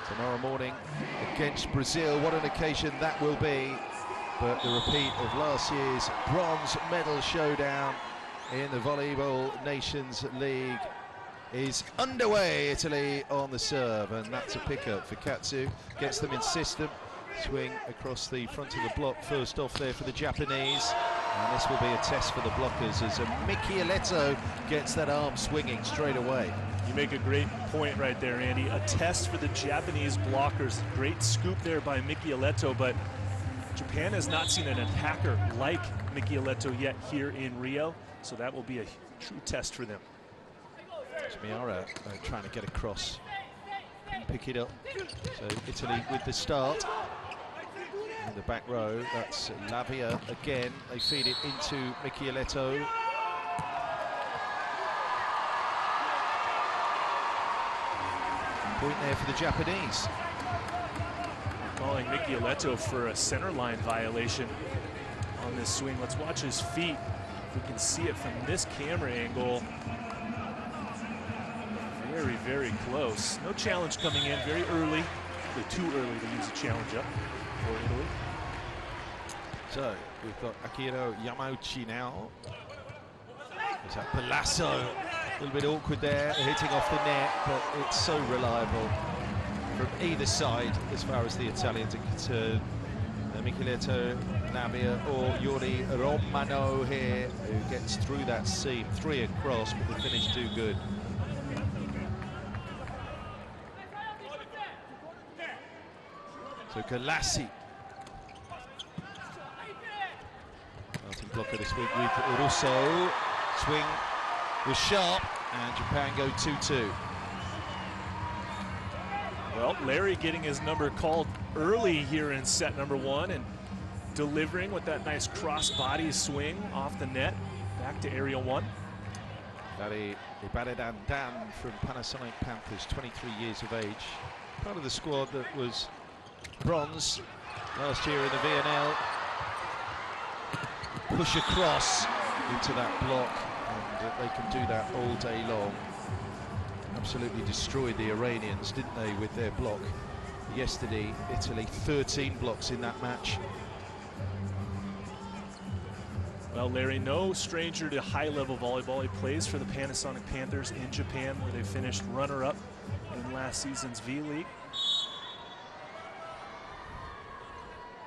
tomorrow morning against Brazil. What an occasion that will be. But the repeat of last year's bronze medal showdown in the Volleyball Nations League is underway. Italy on the serve, and that's a pickup for Katsu. Gets them in system. Swing across the front of the block first off there for the Japanese. And this will be a test for the blockers as Michieletto gets that arm swinging straight away. You make a great point right there, Andy. A test for the Japanese blockers. Great scoop there by Michieletto, but Japan has not seen an attacker like Michieletto yet here in Rio, so that will be a true test for them. It's Miara trying to get across and pick it up. So Italy with the start. In the back row, that's Lavia again. They feed it into Michieletto. Point there for the Japanese. Calling Michieletto for a center line violation on this swing. Let's watch his feet. If we can see it from this camera angle. Very, very close. No challenge coming in very early. Too early to use a challenge up for Italy. So we've got Akira Yamauchi now. There's that Palazzo. A little bit awkward there, hitting off the net, but it's so reliable from either side as far as the Italians are concerned. Michieletto, Lavia or Yuri Romano here, who gets through that seam. 3 across, but the finish too good. So Galassi. Starting blocker this week with Russo. Swing was sharp, and Japan go 2-2. Well, Larry getting his number called early here in set number 1 and delivering with that nice cross-body swing off the net back to area 1. Larry Ibadan Dan from Panasonic Panthers, 23 years of age. Part of the squad that was bronze last year in the VNL. Push across into that block, and they can do that all day long. Absolutely destroyed the Iranians, didn't they, with their block yesterday. Italy 13 blocks in that match. Well, Larry, no stranger to high-level volleyball. He plays for the Panasonic Panthers in Japan, where they finished runner-up in last season's V-League.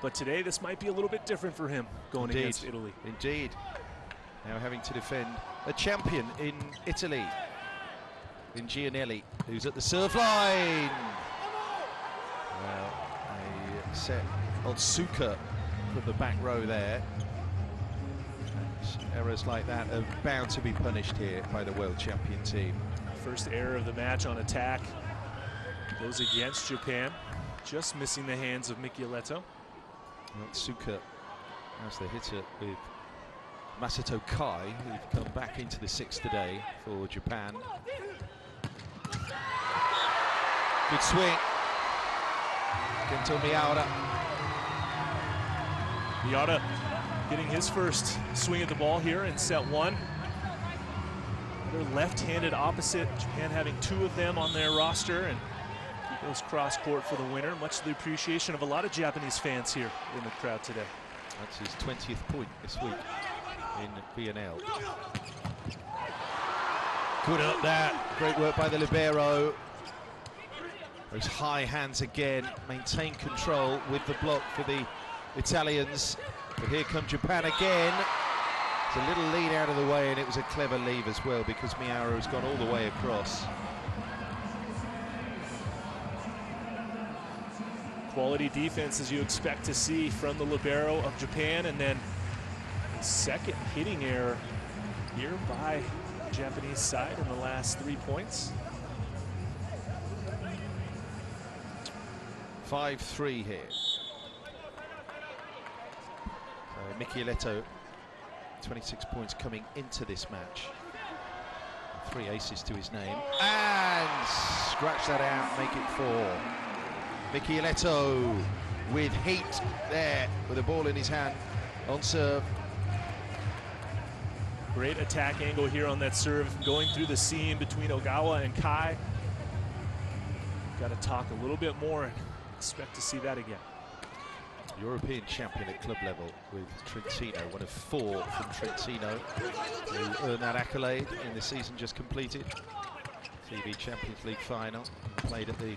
But today, this might be a little bit different for him going against Italy. Indeed. Now having to defend a champion in Italy, in Gianelli, who's at the serve line. Well, a set on Suka from the back row there. And errors like that are bound to be punished here by the world champion team. First error of the match on attack goes against Japan. Just missing the hands of Michieletto. Suka as the hitter with Masato Kai, who've come back into the 6 today for Japan. Good swing. Gento Miura. Miura getting his first swing at the ball here in set 1. Another left-handed opposite. Japan having 2 of them on their roster, and goes cross court for the winner. Much to the appreciation of a lot of Japanese fans here in the crowd today. That's his 20th point this week in VNL. Good up that. Great work by the libero. Those high hands again. Maintain control with the block for the Italians. But here come Japan again. It's a little lead out of the way, and it was a clever leave as well, because Miura has gone all the way across. Quality defense, as you expect to see from the libero of Japan, and then a second hitting error here by the Japanese side in the last 3 points. 5-3 here. So Michieletto, 26 points coming into this match. 3 aces to his name. And scratch that out, make it 4. Michieletto with heat there, with a ball in his hand on serve. Great attack angle here on that serve, going through the seam between Ogawa and Kai. got to talk a little bit more and expect to see that again. European champion at club level with Trentino, one of 4 from Trentino who earned that accolade in the season just completed. TV Champions League final, played at the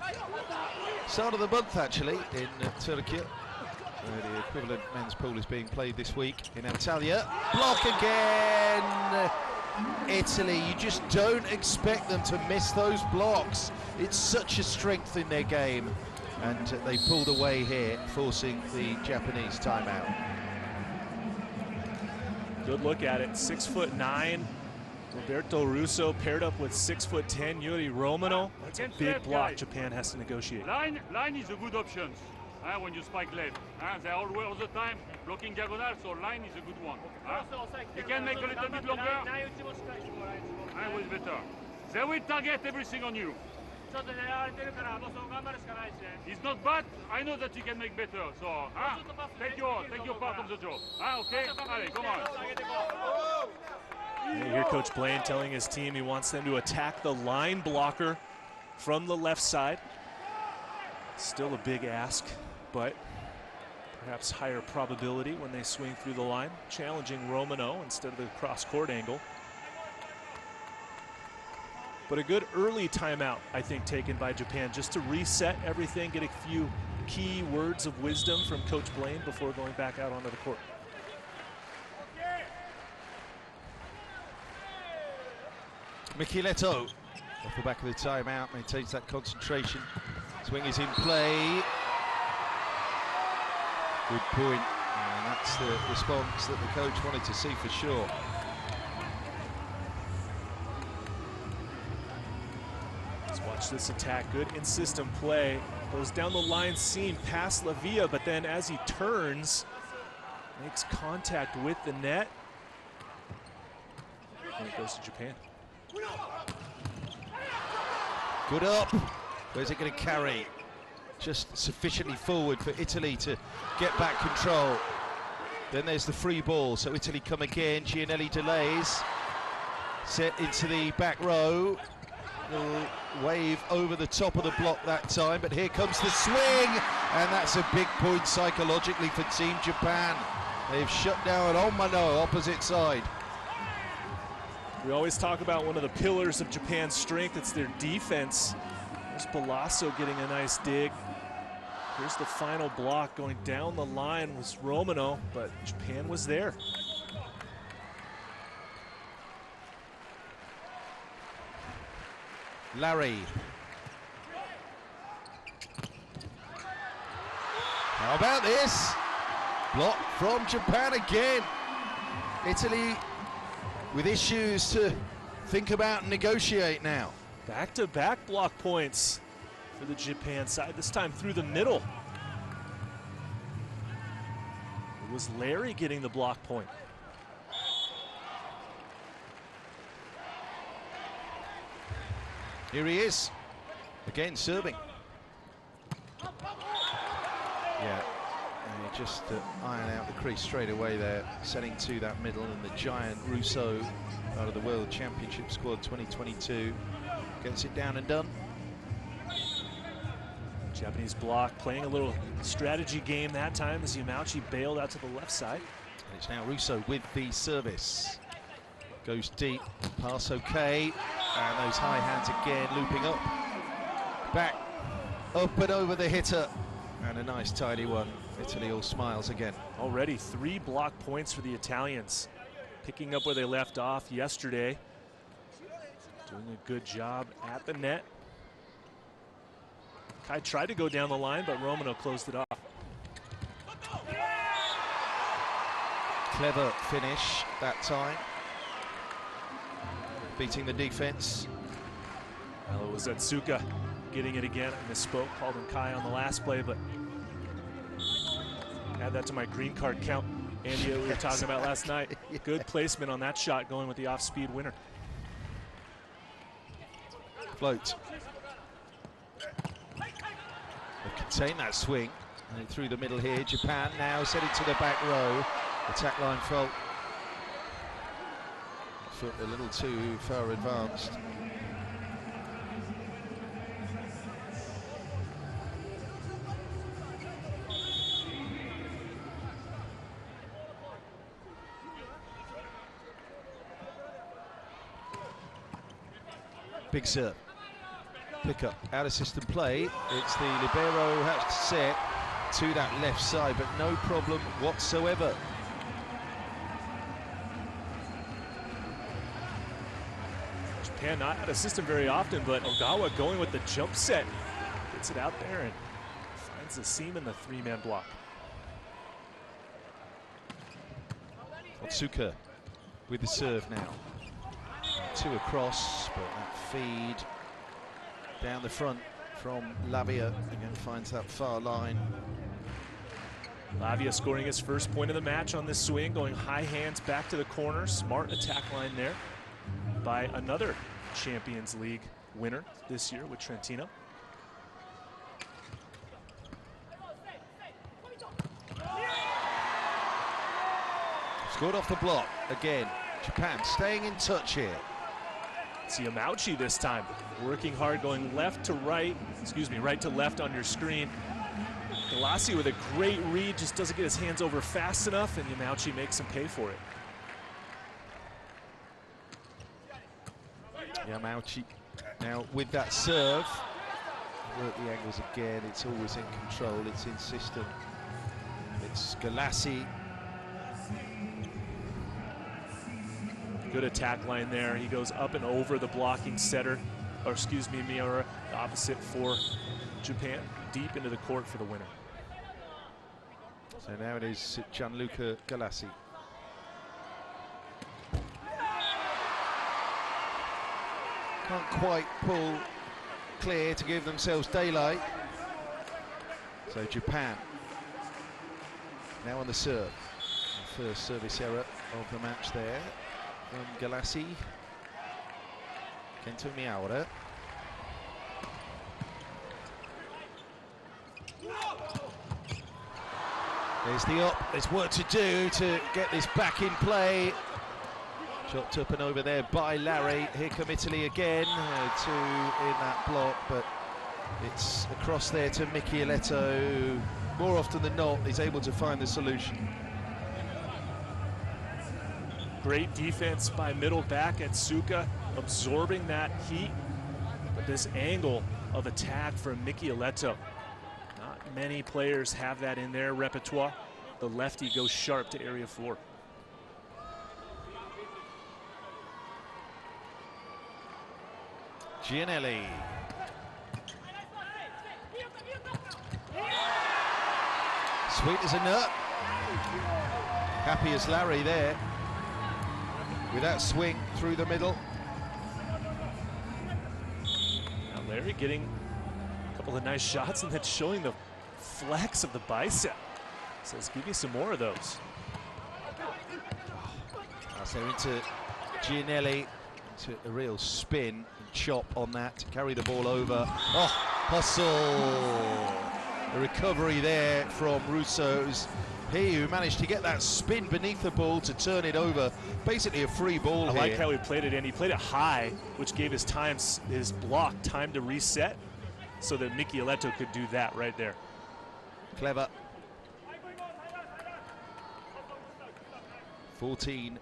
start of the month actually in Turkey. The equivalent men's pool is being played this week in Antalya. Block again! Italy, you just don't expect them to miss those blocks. It's such a strength in their game. And they pulled away here, forcing the Japanese timeout. Good look at it, 6'9". Roberto Russo paired up with 6'10" Yuri Romano. That's a big block Japan has to negotiate. Line is a good option when you spike left. They're all the time blocking diagonal, so line is a good one. You can make a little bit longer. Was better. They will target everything on you. It's not bad. I know that you can make better. So take your part of the job. Okay? Allez, come on. You hear Coach Blaine telling his team he wants them to attack the line blocker from the left side. Still a big ask, but perhaps higher probability when they swing through the line, challenging Romano instead of the cross-court angle. But a good early timeout, I think, taken by Japan just to reset everything, get a few key words of wisdom from Coach Blaine before going back out onto the court. Micheletto, off the back of the timeout, maintains that concentration. Swing is in play. Good point, and that's the response that the coach wanted to see for sure. Let's watch this attack. Good in-system play. Goes down the line seam past Lavia, but then as he turns, makes contact with the net. And it goes to Japan. Good up. Where's it going to carry? Just sufficiently forward for Italy to get back control. Then there's the free ball, so Italy come again. Gianelli delays. Set into the back row. Little wave over the top of the block that time, but here comes the swing, and that's a big point psychologically for Team Japan. They've shut down Omano, opposite side. We always talk about one of the pillars of Japan's strength, it's their defense. There's Balasso getting a nice dig. Here's the final block going down the line was Romano, but Japan was there. Larry. How about this? Block from Japan again. Italy with issues to think about and negotiate now. Back-to-back block points for the Japan side, this time through the middle. It was Larry getting the block point. Here he is, again serving. Yeah, and just iron out the crease straight away there, setting to that middle, and the giant Russo out of the World Championship squad 2022 gets it down and done. Japanese block playing a little strategy game that time as Yamauchi bailed out to the left side. And it's now Russo with the service. Goes deep, pass okay, and those high hands again, looping up. Back, up and over the hitter, and a nice tidy one. Italy all smiles again. Already 3 block points for the Italians, picking up where they left off yesterday. Doing a good job at the net. Kai tried to go down the line, but Romano closed it off. Clever finish that time. Beating the defense. Well, it was Atsuka getting it again. I misspoke, called him Kai on the last play, but add that to my green card count, Andy, we were talking about last night. Yeah. Good placement on that shot, going with the off-speed winner. Float. They've contained that swing, and through the middle here. Japan now set it to the back row. Attack line fault. Foot a little too far advanced. Big serve. Pick up, out of system play. It's the libero has to set to that left side, but no problem whatsoever. Japan not out of system very often, but Ogawa going with the jump set. Gets it out there and finds the seam in the three-man block. Otsuka with the serve now. Two across, but that feed down the front from Lavia. Again, finds that far line. Lavia scoring his first point of the match on this swing, going high hands back to the corner. Smart attack line there by another Champions League winner this year with Trentino. Scored off the block again. Japan staying in touch here. It's Yamauchi this time, working hard, going left to right, right to left on your screen. Galassi with a great read, just doesn't get his hands over fast enough, and Yamauchi makes him pay for it. Yamauchi now with that serve. Work the angles again, it's always in control, it's in system. It's Galassi. Good attack line there. He goes up and over the blocking setter, or Miura, the opposite for Japan, deep into the court for the winner. So now it is Gianluca Galassi. Can't quite pull clear to give themselves daylight. So Japan now on the serve. The first service error of the match there from Galassi. Kento Miura. There's the up, there's work to do to get this back in play. Chopped up and over there by Larry. Here come Italy again, two in that block, but it's across there to Michieletto. More often than not, he's able to find the solution. Great defense by middle back at Suka, absorbing that heat. But this angle of attack from Michieletto, not many players have that in their repertoire. The lefty goes sharp to area 4. Gianelli. Sweet as a nut. Happy as Larry there. With that swing through the middle. Now Larry getting a couple of nice shots and then showing the flex of the bicep. Says, give me some more of those. So into Gianelli, into a real spin and chop on that to carry the ball over. Oh, hustle. The recovery there from Russo's. He who managed to get that spin beneath the ball to turn it over. Basically a free ball I here. like how he played it in. He played it high, which gave his block time to reset so that Michieletto could do that right there. Clever. 14-11.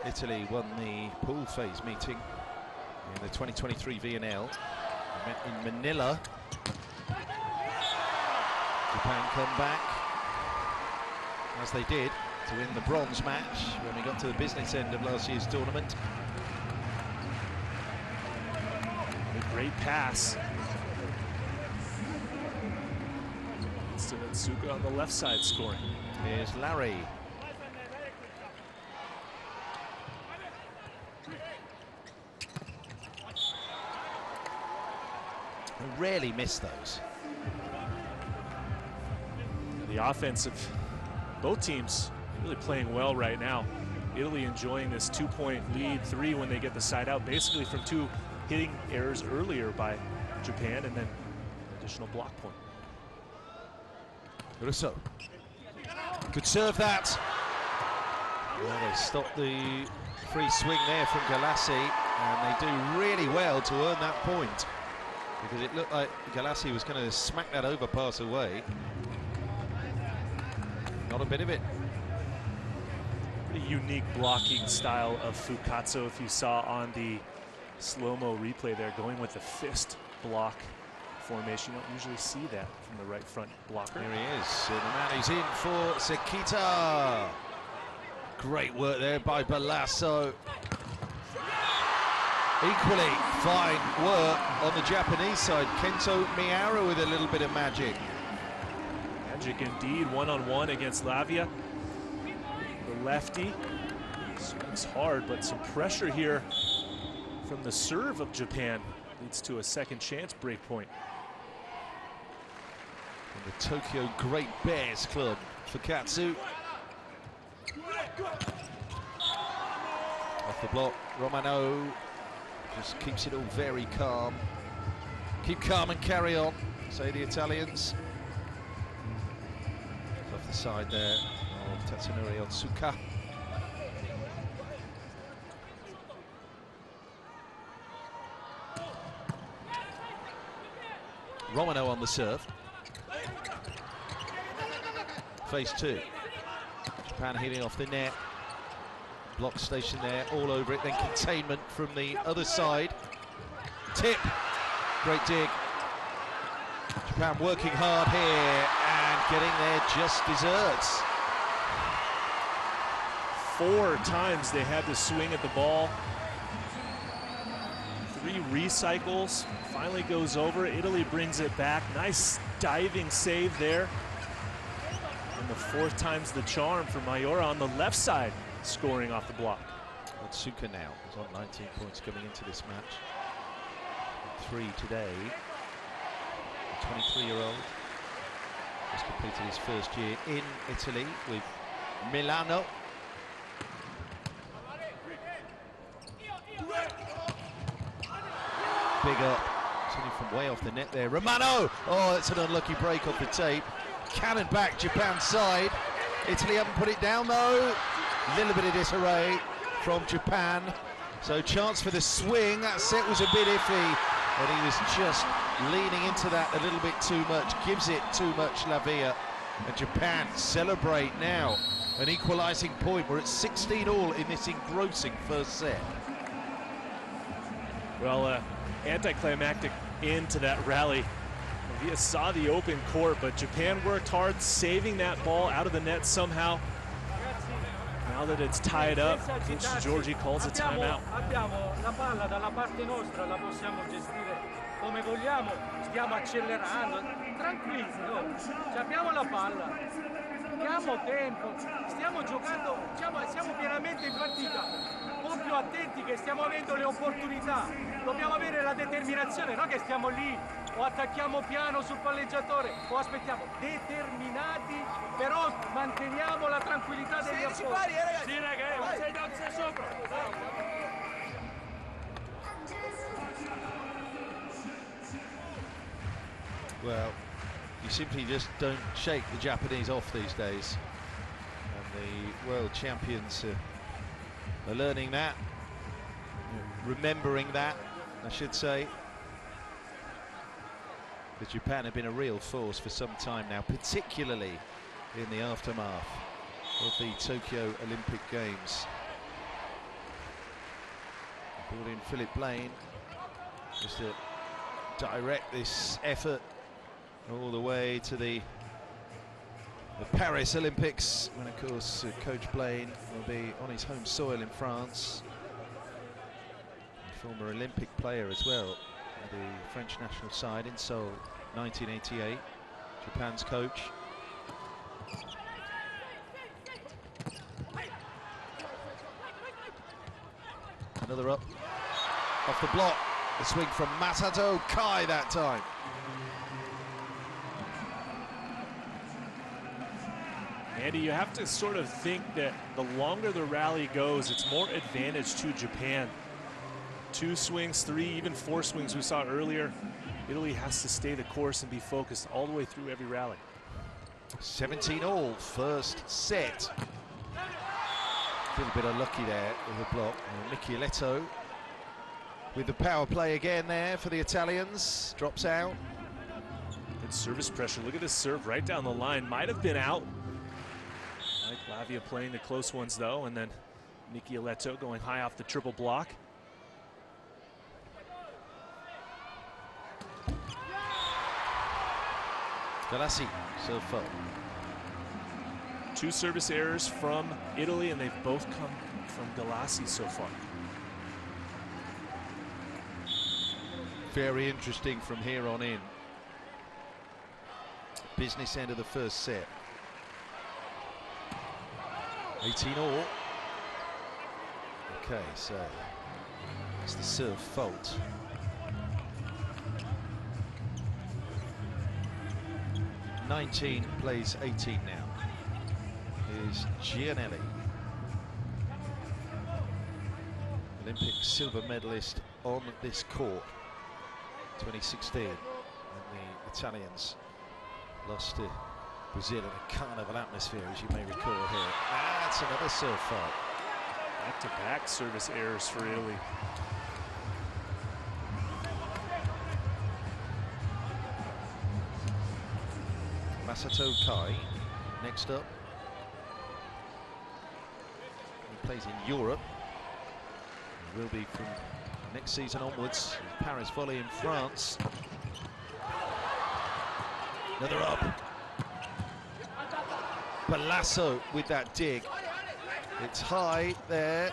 Italy won the pool phase meeting in the 2023 VNL. They met in Manila. Japan come back, as they did, to win the bronze match when we got to the business end of last year's tournament. A great pass. It's Suka on the left side scoring. Here's Larry. I rarely miss those. The offense of both teams really playing well right now. Italy enjoying this 2-point lead, 3 when they get the side out, basically from 2 hitting errors earlier by Japan, and then additional block point. Russo could serve that. Well, they stopped the free swing there from Galassi, and they do really well to earn that point, because it looked like Galassi was going to smack that overpass away. Not a bit of it. Pretty unique blocking style of Fukatsu, if you saw on the slow-mo replay there, going with the fist block formation. You don't usually see that from the right front blocker. Here he is, and now he's in for Sekita. Great work there by Balasso. Equally fine work on the Japanese side. Kento Miura with a little bit of magic. Magic indeed, one-on-one against Lavia. The lefty swings hard, but some pressure here from the serve of Japan leads to a second chance break point. And the Tokyo Great Bears Club for Katsu. Off the block, Romano just keeps it all very calm. Keep calm and carry on, say the Italians. Off the side there of Tatsunori Otsuka. Romano on the serve. Phase two. Japan hitting off the net. Block station there, all over it. Then containment from the other side. Tip. Great dig. Japan working hard here and getting their just desserts. 4 times they had to swing at the ball. 3 recycles, finally goes over. Italy brings it back. Nice diving save there. And the 4th time's the charm for Mayura on the left side, scoring off the block. Otsuka now is on 19 points coming into this match. 3 today. The 23-year-old has completed his first year in Italy with Milano. Big up, sitting from way off the net there. Romano! Oh, it's an unlucky break off the tape. Cannon back Japan's side. Italy haven't put it down though. Little bit of disarray from Japan. So chance for the swing. That set was a bit iffy, but he was just leaning into that a little bit too much. Gives it too much, Lavia. And Japan celebrate now an equalising point. We're at 16-all in this engrossing first set. Well, anticlimactic end to that rally. Lavia saw the open court, but Japan worked hard, saving that ball out of the net somehow. Now that it's tied up, Coach Giorgi calls a timeout. Abbiamo la palla dalla parte nostra, la possiamo gestire come vogliamo, stiamo accelerando, tranquilli, no? Abbiamo la palla, abbiamo tempo, stiamo giocando, siamo pienamente in partita, un po' più attenti che stiamo avendo le opportunità, dobbiamo avere la determinazione, non che stiamo lì o attacchiamo piano sul palleggiatore o aspettiamo, determinati, però manteniamo la tranquillità degli opposti. Sì ragazzi, sei sopra. Well, you simply just don't shake the Japanese off these days. And the world champions are learning that, remembering that, I should say. Because Japan have been a real force for some time now, particularly in the aftermath of the Tokyo Olympic Games. Brought in Philip Blaine just to direct this effort all the way to the Paris Olympics, when of course Coach Blaine will be on his home soil in France. A former Olympic player as well, the French national side in Seoul, 1988, Japan's coach. Another up, off the block, the swing from Masato Kai that time. Andy, you have to sort of think that the longer the rally goes, it's more advantage to Japan. 2 swings, 3, even 4 swings we saw earlier. Italy has to stay the course and be focused all the way through every rally. 17-all, first set. A little bit unlucky there with the block. Micheletto with the power play again there for the Italians. Drops out. Good service pressure. Look at this serve right down the line. Might have been out. Like Lavia playing the close ones though, and then Michieletto going high off the triple block. Galassi, serve fault. 2 service errors from Italy, and they've both come from Galassi so far. Very interesting from here on in. Business end of the first set. 18-all. Okay, so it's the serve fault. '19 plays 18 now. Is Gianelli, Olympic silver medalist on this court, 2016, and the Italians lost to Brazil in a carnival atmosphere, as you may recall here. That's another serve fault. Back-to-back service errors for Italy. Masato Kai next up. He plays in Europe. He will be from next season onwards. Paris Volley in France. Another up. Palazzo with that dig. It's high there.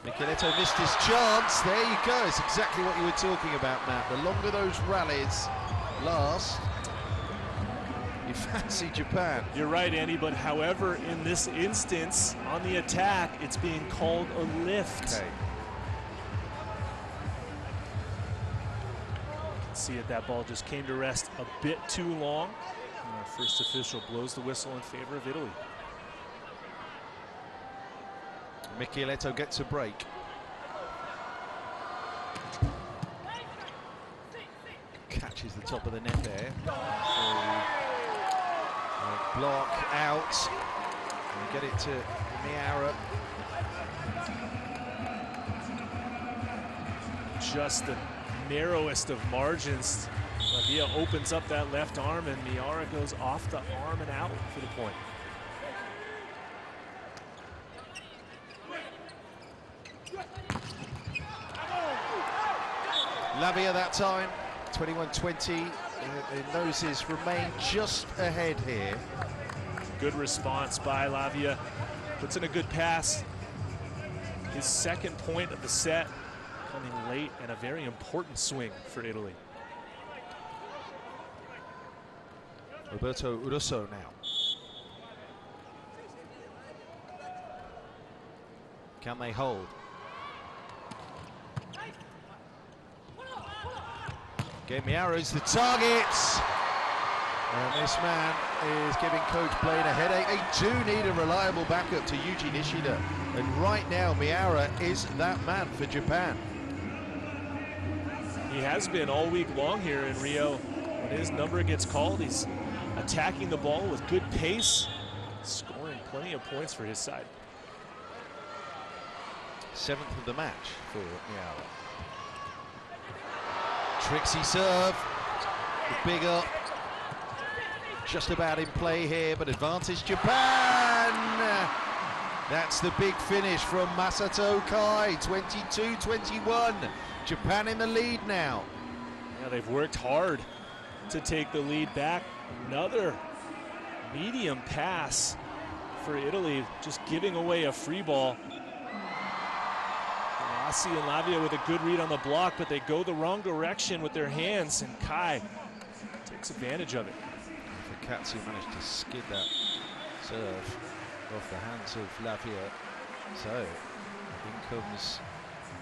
Michieletto missed his chance. There you go. It's exactly what you were talking about, Matt. The longer those rallies last, you fancy Japan. You're right, Andy, but however, in this instance, on the attack, it's being called a lift. Okay. You can see it, that ball just came to rest a bit too long. And our first official blows the whistle in favor of Italy. Michieletto gets a break. Catches the top of the net there. Block out. And get it to Miara. Just the narrowest of margins. Lavia opens up that left arm, and Miara goes off the arm and out for the point. Lavia that time, 21-20. The noses remain just ahead here. Good response by Lavia. Puts in a good pass. His second point of the set, coming late, and a very important swing for Italy. Roberto Urusso now. Can they hold? Again, Miara's the target. And this man is giving Coach Blaine a headache. They do need a reliable backup to Yuji Nishida. And right now, Miara is that man for Japan. He has been all week long here in Rio. When his number gets called, he's attacking the ball with good pace, scoring plenty of points for his side. 7th of the match for Miara. Tricksy serve, the big up, just about in play here, but advantage Japan. That's the big finish from Masato Kai, 22-21. Japan in the lead now. Yeah, they've worked hard to take the lead back. Another medium pass for Italy, just giving away a free ball. Lassi and Lavia with a good read on the block, but they go the wrong direction with their hands, and Kai takes advantage of it. Katsu managed to skid that serve off the hands of Lavia. So in comes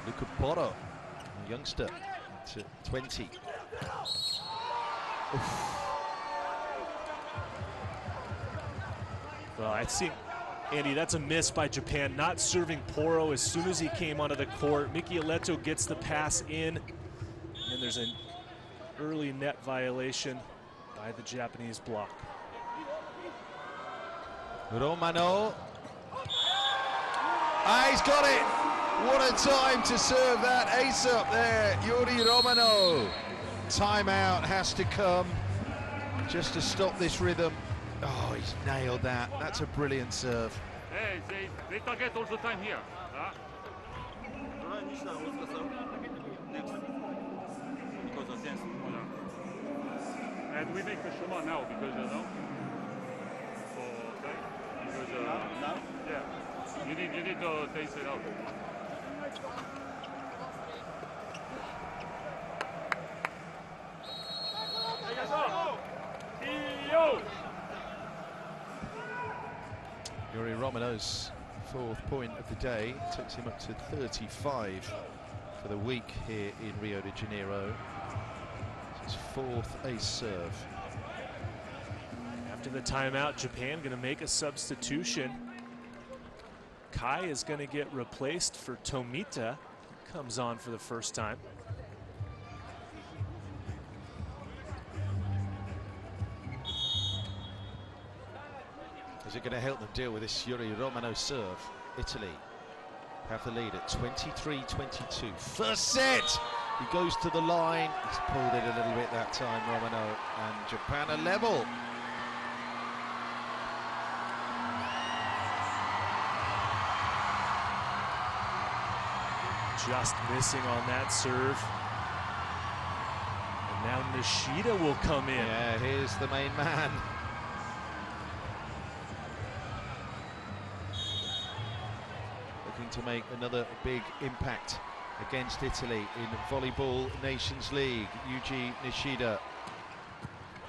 Luca Botto, a youngster, to 20. Oof. Well, I think, Andy, that's a miss by Japan, not serving Poro as soon as he came onto the court. Michieletto gets the pass in, and there's an early net violation by the Japanese block. Romano. Ah, he's got it. What a time to serve that ace up there, Yuri Romano. Timeout has to come just to stop this rhythm. Oh, he's nailed that. That's a brilliant serve. Hey, they target all the time here. Huh? And we make the Shoma now because no. Okay. Because now? Yeah. You need to taste it out. Yuri Romano's 4th point of the day takes him up to 35 for the week here in Rio de Janeiro. It's his 4th ace serve. After the timeout, Japan going to make a substitution. Kai is going to get replaced for Tomita. Comes on for the first time. Is it going to help them deal with this Yuri Romano serve? Italy have the lead at 23-22. First set! He goes to the line. He's pulled it a little bit that time, Romano. And Japan are level. Just missing on that serve. And now Nishida will come in. Yeah, here's the main man. Looking to make another big impact against Italy in Volleyball Nations League. Yuji Nishida,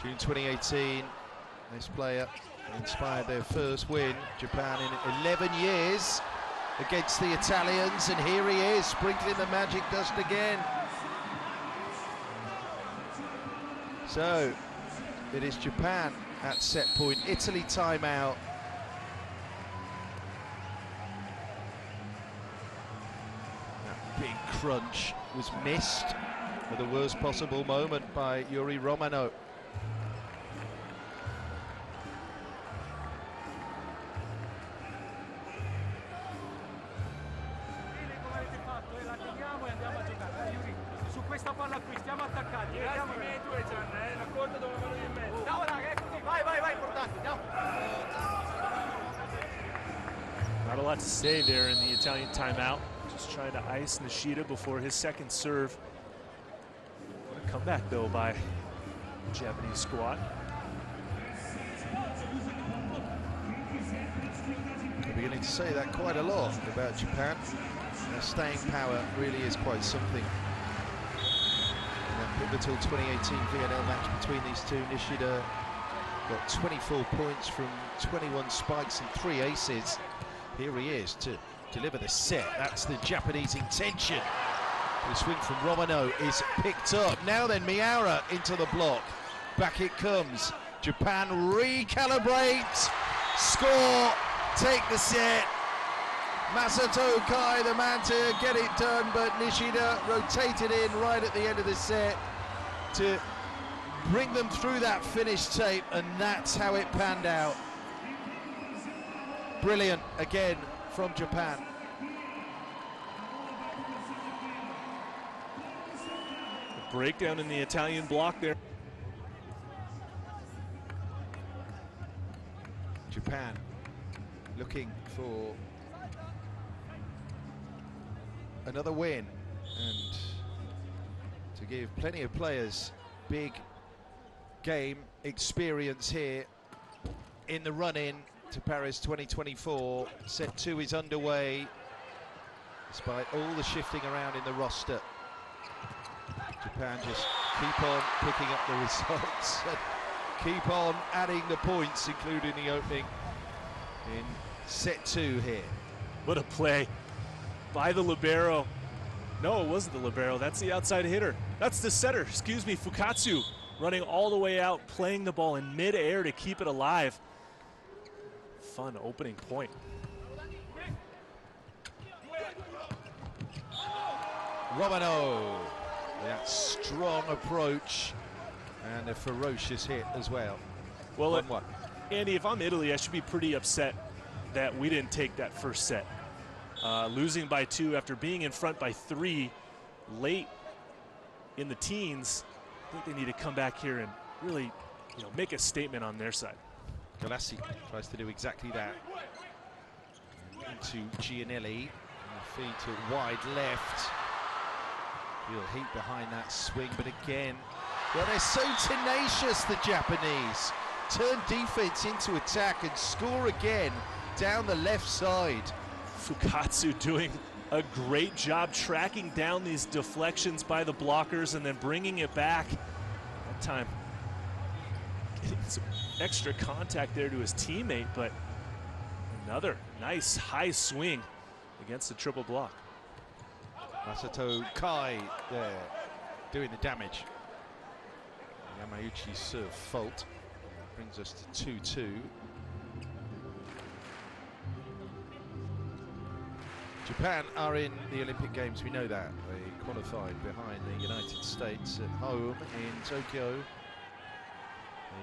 June 2018. This player inspired their first win, Japan, in 11 years against the Italians, and here he is, sprinkling the magic dust again. So, it is Japan at set point, Italy timeout. That big crunch was missed at the worst possible moment by Yuri Romano. Not a lot to say there in the Italian timeout. Just trying to ice Nishida before his second serve. What a comeback, though, by the Japanese squad. We're beginning to say that quite a lot about Japan. Their staying power really is quite something. In that pivotal 2018 VNL match between these two, Nishida got 24 points from 21 spikes and 3 aces. Here he is to deliver the set. That's the Japanese intention. The swing from Romano is picked up. Now then, Miura into the block. Back it comes. Japan recalibrate, score, take the set. Masato Kai, the man to get it done, but Nishida rotated in right at the end of the set to bring them through that finish tape, and that's how it panned out. Brilliant again from Japan. A breakdown in the Italian block there. Japan looking for another win and to give plenty of players big game experience here in the run-in to Paris 2024. Set 2 is underway despite all the shifting around in the roster. Japan just keep on picking up the results and keep on adding the points, including the opening in set 2 here. What a play by the libero. No, it wasn't the libero. That's the outside hitter. That's the setter, excuse me, Fukatsu, running all the way out, playing the ball in mid-air to keep it alive. Fun opening point. Romano, that strong approach and a ferocious hit as well. Well, 1-1. Andy, if I'm Italy, I should be pretty upset that we didn't take that first set. Losing by 2 after being in front by 3 late in the teens. I think they need to come back here and really, make a statement on their side. Galassi tries to do exactly that. Into Gianelli, feed to wide left. Real heat behind that swing, but again, well, they're so tenacious, the Japanese. Turn defense into attack and score again down the left side. Fukatsu doing a great job tracking down these deflections by the blockers and then bringing it back. That time, getting some extra contact there to his teammate, but another nice high swing against the triple block. Masato Kai there doing the damage. Yamauchi's serve fault brings us to 2-2. Japan are in the Olympic Games, we know that. They qualified behind the United States at home in Tokyo.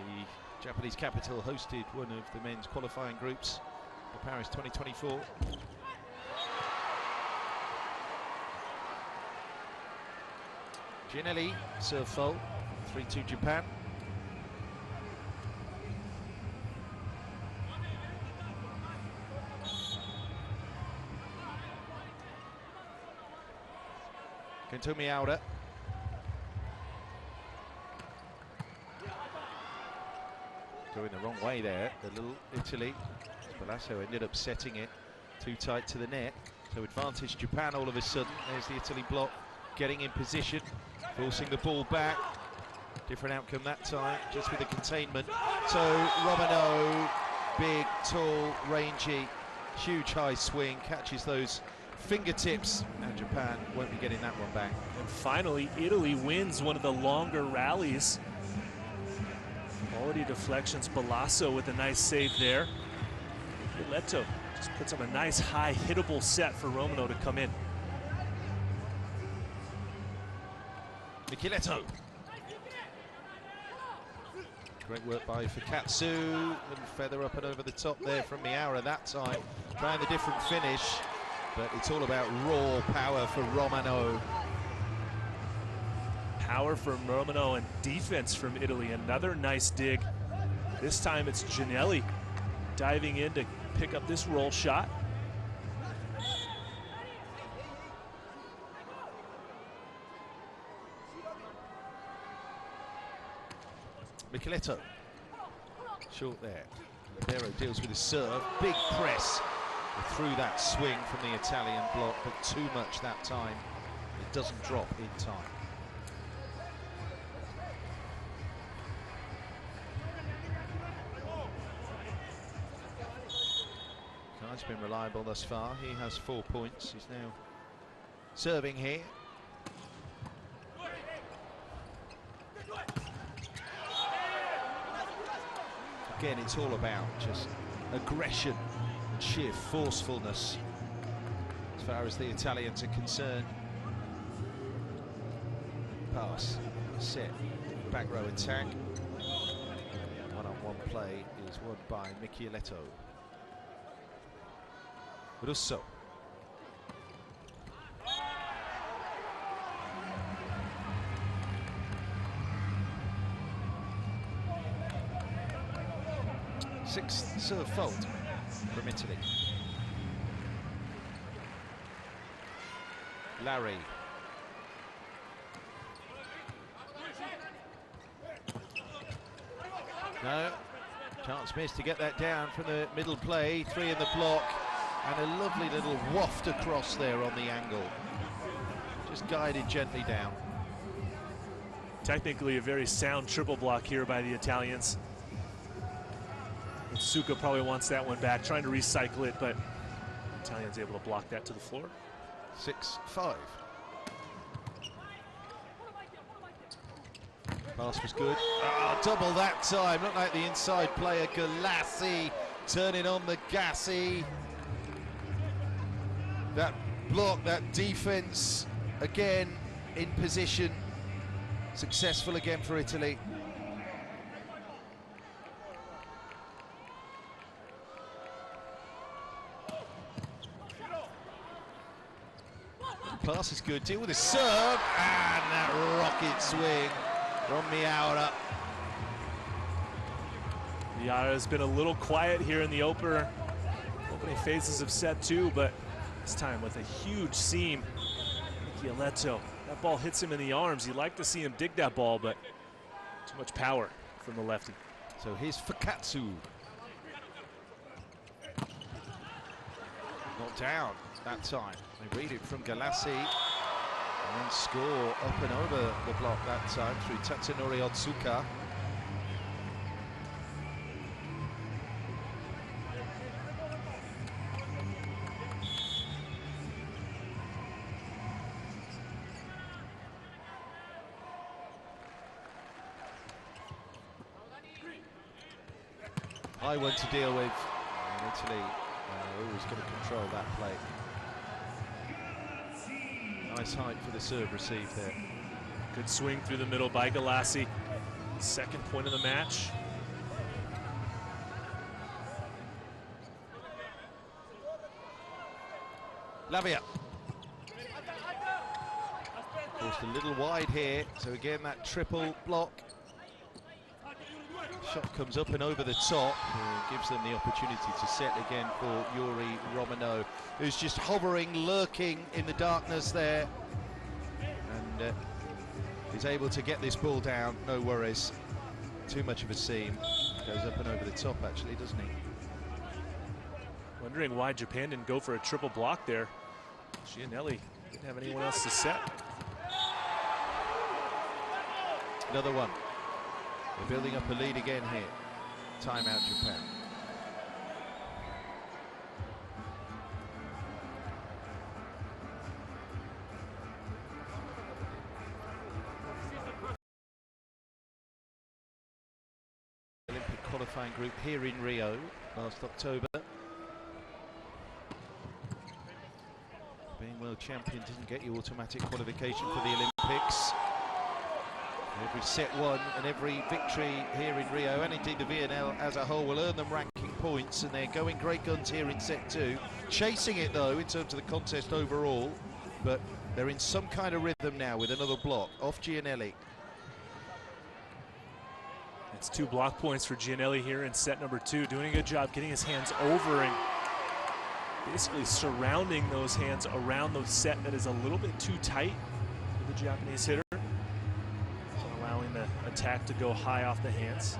The Japanese capital hosted one of the men's qualifying groups for Paris 2024. Gianelli, serve fault, 3-2 Japan. Kento Miura. Going the wrong way there, the little Italy. Spalasso ended up setting it too tight to the net. So advantage Japan all of a sudden. There's the Italy block getting in position, forcing the ball back. Different outcome that time, just with the containment. So Romano, big, tall, rangy, huge high swing, catches those fingertips, and Japan won't be getting that one back. And finally, Italy wins one of the longer rallies. Quality deflections, Balasso with a nice save there. Micheletto just puts up a nice high hittable set for Romano to come in. Micheletto. Great work by Fukatsu. Little feather up and over the top there from Miura that time. Trying the different finish, but it's all about raw power for Romano. Power from Romano and defense from Italy. Another nice dig. This time it's Gianelli diving in to pick up this roll shot. Micheletto, short there. Libero deals with his serve, big press through that swing from the Italian block, but too much that time. It doesn't drop in time. Kai's been reliable thus far. He has 4 points. He's now serving here. Again, it's all about just aggression and sheer forcefulness as far as the Italians are concerned. Pass, set, back row attack. One-on-one play is won by Micheletto. Russo. Sixth serve fault from Italy. Larry. No, chance missed to get that down from the middle play. 3 in the block, and a lovely little waft across there on the angle. Just guided gently down. Technically a very sound triple block here by the Italians. Suka probably wants that one back, trying to recycle it, but the Italians able to block that to the floor. 6-5. Pass was good. Oh, double that time. Looked like the inside player, Galassi, turning on the gassy. That block, that defense, again in position. Successful again for Italy. Pass is good, deal with the serve, and that rocket swing from Miura. Miara has been a little quiet here in the opening phases of set 2, but this time with a huge seam. Chialetto, that ball hits him in the arms. You'd like to see him dig that ball, but too much power from the lefty. So here's Fakatsu. Not down that time. They read it from Galassi and then score up and over the block that time through Tatsunori Otsuka. High one to deal with, and Italy always going to control that play. Nice height for the serve received there. Good swing through the middle by Galassi. Second point of the match. Lavia. Forced a little wide here, so again that triple block. Shot comes up and over the top, gives them the opportunity to set again for Yuri Romano, who's just hovering, lurking in the darkness there, and is able to get this ball down, no worries. Too much of a seam. Goes up and over the top, actually, doesn't he? Wondering why Japan didn't go for a triple block there. Gianelli didn't have anyone else to set. Another one. They're building up a lead again here. Timeout Japan. Olympic qualifying group here in Rio last October. Being world champion doesn't get you automatic qualification for the Olympics. Every set one and every victory here in Rio, and indeed the VNL as a whole, will earn them ranking points, and they're going great guns here in set 2. Chasing it though in terms of the contest overall, but they're in some kind of rhythm now with another block off Gianelli. It's 2 block points for Gianelli here in set number 2, doing a good job getting his hands over and basically surrounding those hands around the set that is a little bit too tight for the Japanese hitter. Allowing the attack to go high off the hands.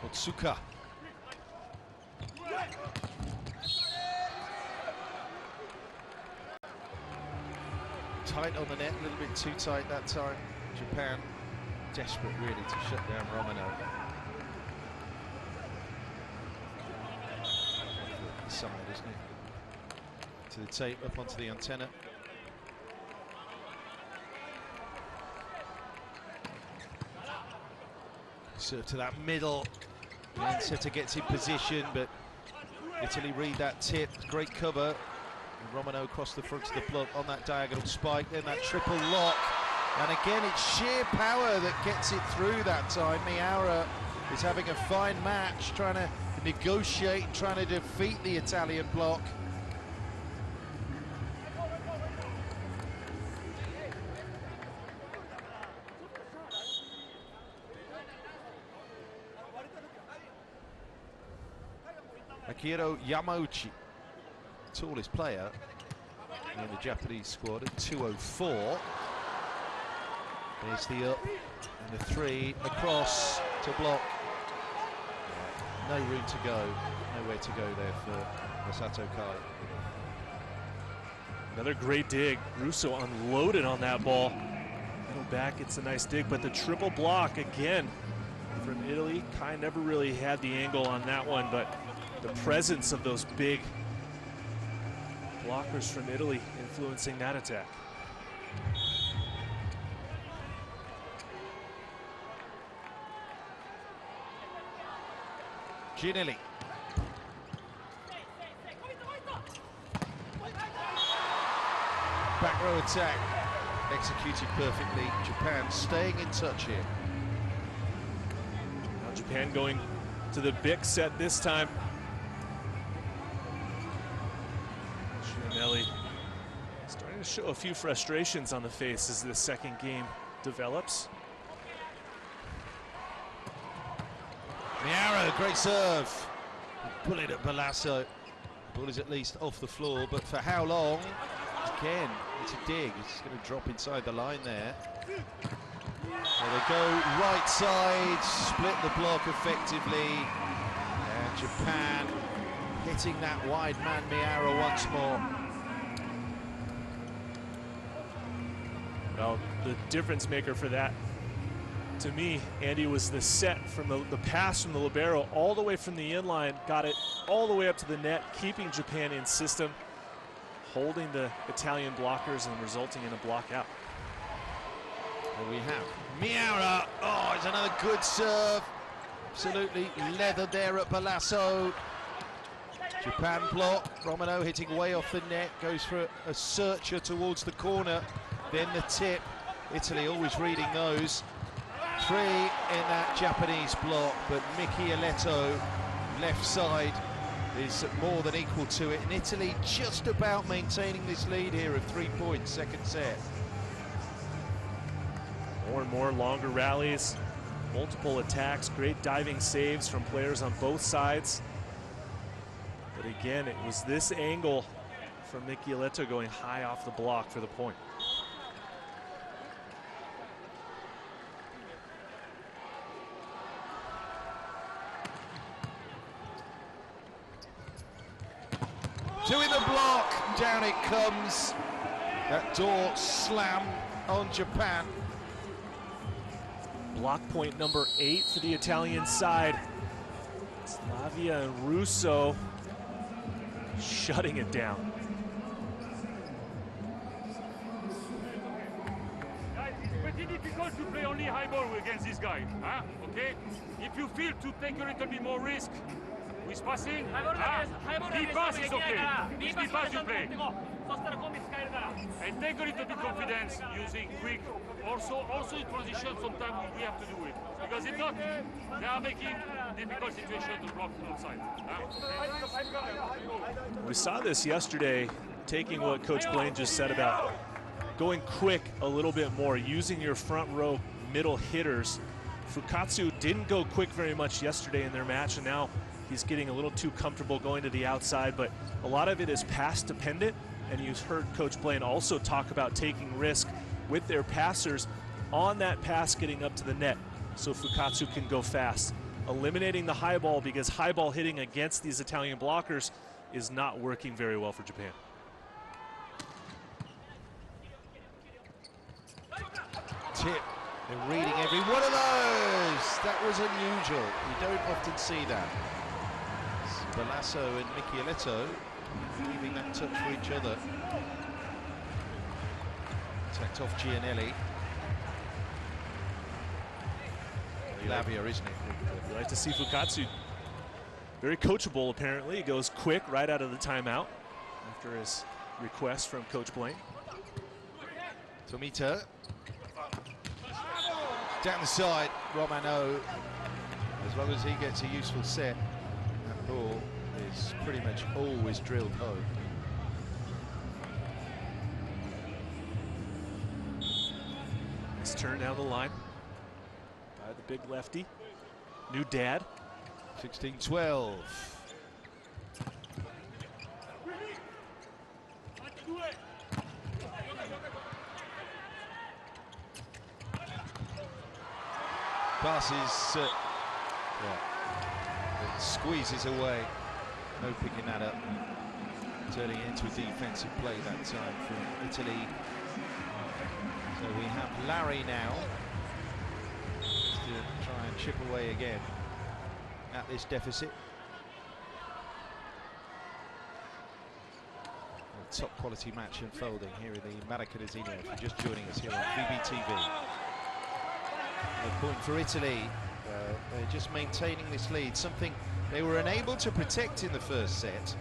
Otsuka. Tight on the net, a little bit too tight that time. Japan desperate really to shut down Romano. Side, isn't it? To the tape, up onto the antenna. Serve to that middle. And setter gets in position, but Italy read that tip. Great cover. And Romano across the front of the block on that diagonal spike. Then that triple lock. And again, it's sheer power that gets it through that time. Miura is having a fine match, trying to negotiate, trying to defeat the Italian block. Akihiro Yamauchi, tallest player in the Japanese squad at 204. There's the up and the 3 across to block. No room to go, nowhere to go there for Masato Kai. Another great dig. Russo unloaded on that ball. Middle back, it's a nice dig, but the triple block again from Italy. Kai never really had the angle on that one, but the presence of those big blockers from Italy influencing that attack. Gianelli. Back row attack executed perfectly. Japan staying in touch here. Now Japan going to the big set this time. Gianelli starting to Going to show a few frustrations on the face as this second game develops. Miaro, great serve. Bullet at Balasso. The ball is at least off the floor, but for how long? Again, it's a dig. It's going to drop inside the line there. So they go right side, split the block effectively. And Japan hitting that wide man Miaro once more. Well, the difference maker for that, to me, Andy, was the set from the pass from the libero all the way from the inline, got it all the way up to the net, keeping Japan in system, holding the Italian blockers and resulting in a block out. There we have Miara. Oh, it's another good serve. Absolutely leathered there at Balasso. Japan block. Romano hitting way off the net, goes for a searcher towards the corner. Then the tip. Italy always reading those. 3 in that Japanese block, but Michieletto, left side, is more than equal to it. And Italy just about maintaining this lead here of 3 points, second set. More and more longer rallies, multiple attacks, great diving saves from players on both sides. But again, it was this angle from Michieletto going high off the block for the point. Two in the block, down it comes. That door slam on Japan. Block point number 8 for the Italian side. Slavia and Russo shutting it down. Guys, it's pretty difficult to play only high ball against this guy, huh? Okay? If you feel to take a little bit more risk with passing, B-pass is okay. It's B-pass you play. And take a little bit confidence using quick. Also in transition, sometimes we have to do it. Because if not, they are making difficult situation to block outside. We saw this yesterday, taking what Coach Blaine just said about going quick a little bit more, using your front row middle hitters. Fukatsu didn't go quick very much yesterday in their match, and now he's getting a little too comfortable going to the outside, but a lot of it is pass dependent, and you've heard Coach Blaine also talk about taking risk with their passers on that pass getting up to the net so Fukatsu can go fast. Eliminating the high ball, because high ball hitting against these Italian blockers is not working very well for Japan. Tip, they're reading every one of those. That was unusual. You don't often see that. Balasso and Michieletto leaving that touch for each other. Attacked off Gianelli. Lavia, isn't it? You like to see Fukatsu very coachable, apparently. He goes quick right out of the timeout after his request from Coach Blaine. Tomita. Down the side, Romano. As long as he gets a useful set, that ball is pretty much always drilled home. Nice turn down the line by the big lefty. New dad. 16-12. Passes, it squeezes away. No picking that up. Turning it into a defensive play that time from Italy. So we have Larry now to try and chip away again at this deficit. A top quality match unfolding here in the Maracanãzinho. If you're just joining us here on VBTV. The point for Italy. They're just maintaining this lead, something they were unable to protect in the first set.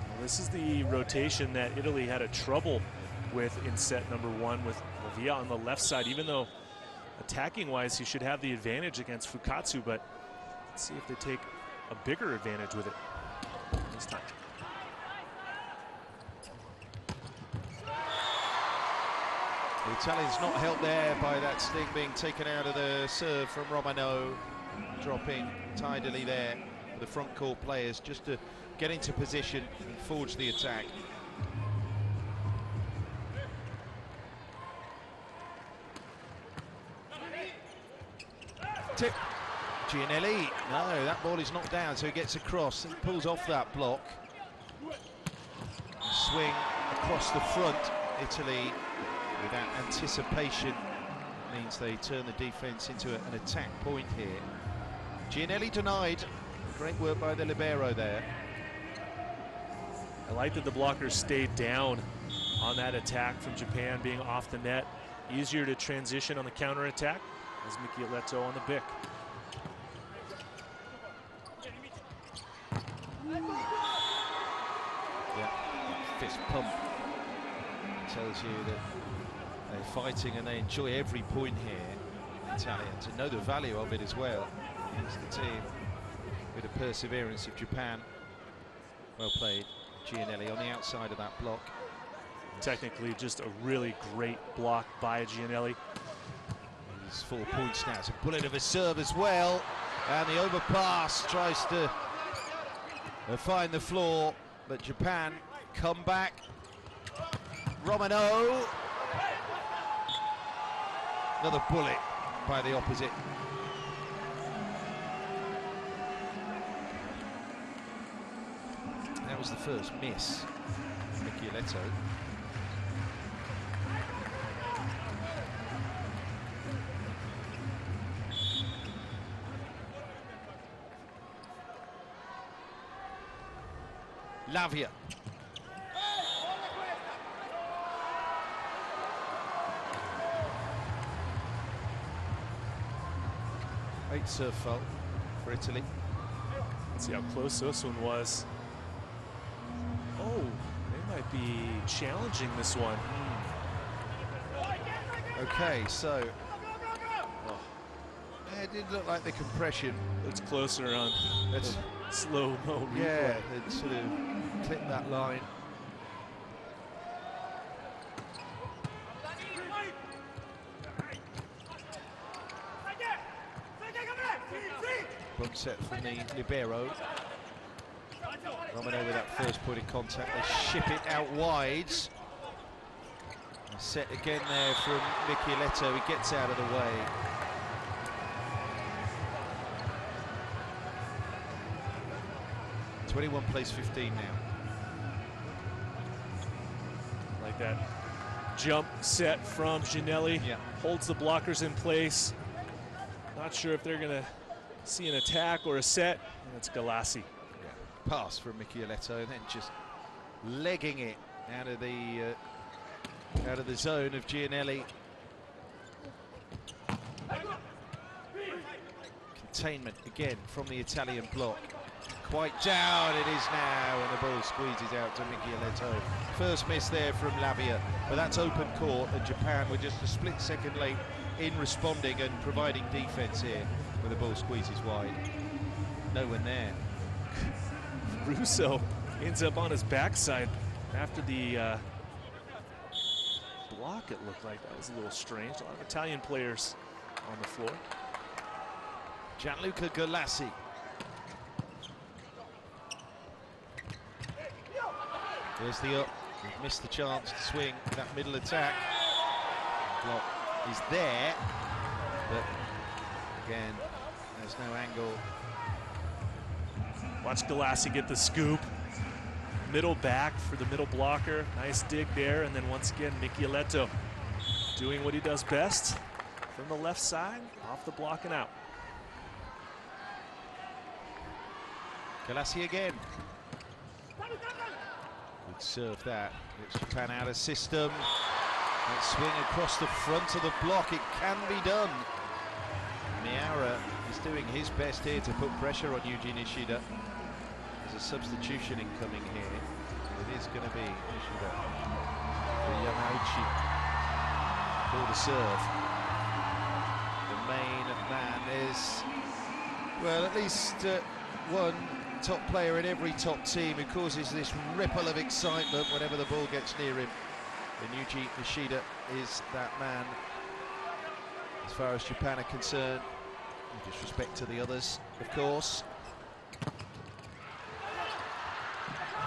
Well, this is the rotation that Italy had a trouble with in set number 1, with Lavia on the left side. Even though attacking-wise he should have the advantage against Fukatsu, but let's see if they take a bigger advantage with it this time. The Italians not helped there by that sting being taken out of the serve from Romano, dropping tidily there for the front court players just to get into position and forge the attack. Tip. Gianelli, no, that ball is knocked down, so he gets across and pulls off that block. Swing across the front, Italy, with that anticipation, means they turn the defence into an attack point here. Gianelli denied, great work by the libero there. I like that the blockers stayed down on that attack from Japan, being off the net. Easier to transition on the counter-attack as Michieletto on the bick. Yeah, fist pump tells you that they're fighting and they enjoy every point here, Italians, and know the value of it as well. Here's the team with the perseverance of Japan. Well played, Gianelli on the outside of that block. Technically just a really great block by Gianelli. He's 4 points now. It's a bullet of a serve as well, and the overpass tries to find the floor, but Japan come back. Romano, another bullet by the opposite. That was the first miss, Michieletto. Lavia. Great serve fault for Italy. Let's see how close this one was. Oh, they might be challenging this one. Okay, so it did look like the compression. It's closer on That's slow-mo replay. Yeah, it sort of clipped that line. Bump set from the libero. Romano with that first point of contact. They ship it out wide. A set again there from Michieletto. He gets out of the way. #21 plays 15 now. Like that jump set from Gianelli. Yeah. Holds the blockers in place. Not sure if they're going to see an attack or a set. And it's Galassi. Yeah. Pass from Michieletto, and then just legging it out of the zone of Gianelli. Containment again from the Italian block. Quite down it is now, and the ball squeezes out to Michieletto. First miss there from Lavia, but that's open court, and Japan were just a split second late in responding and providing defense here, where the ball squeezes wide. No one there. Russo ends up on his backside after the block. It looked like that was a little strange. A lot of Italian players on the floor. Gianluca Galassi. There's the up. We've missed the chance to swing that middle attack. Block is there, but again, there's no angle. Watch Galassi get the scoop. Middle back for the middle blocker. Nice dig there, and then once again, Michieletto doing what he does best from the left side, off the block and out. Galassi again. Good serve that. Gets Japan out of system. That swing across the front of the block. It can be done. Miura is doing his best here to put pressure on Yuji Nishida. There's a substitution incoming here. It is going to be Nishida for Yamauchi for the serve. The main man is, well, at least one top player in every top team who causes this ripple of excitement whenever the ball gets near him. Ryuji Nishida is that man. As far as Japan are concerned, with disrespect to the others, of course.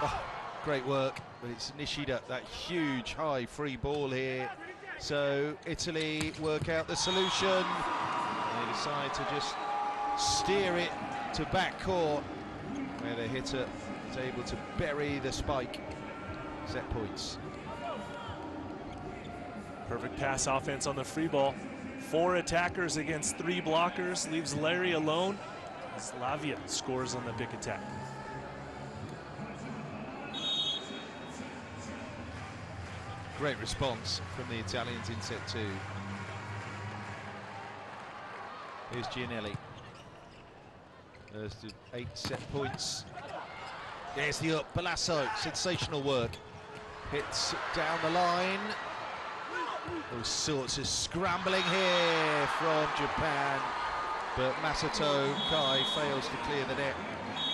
Oh, great work, but it's Nishida, that huge high free ball here. So Italy work out the solution. They decide to just steer it to back court, where the hitter is able to bury the spike. Set points. Perfect pass offense on the free ball. 4 attackers against 3 blockers, leaves Larry alone. Slavia scores on the big attack. Great response from the Italians in set 2. Here's Gianelli. There's the 8 set points. There's the up, Balasso, sensational work. Hits down the line. All sorts of scrambling here from Japan, but Masato Kai fails to clear the net,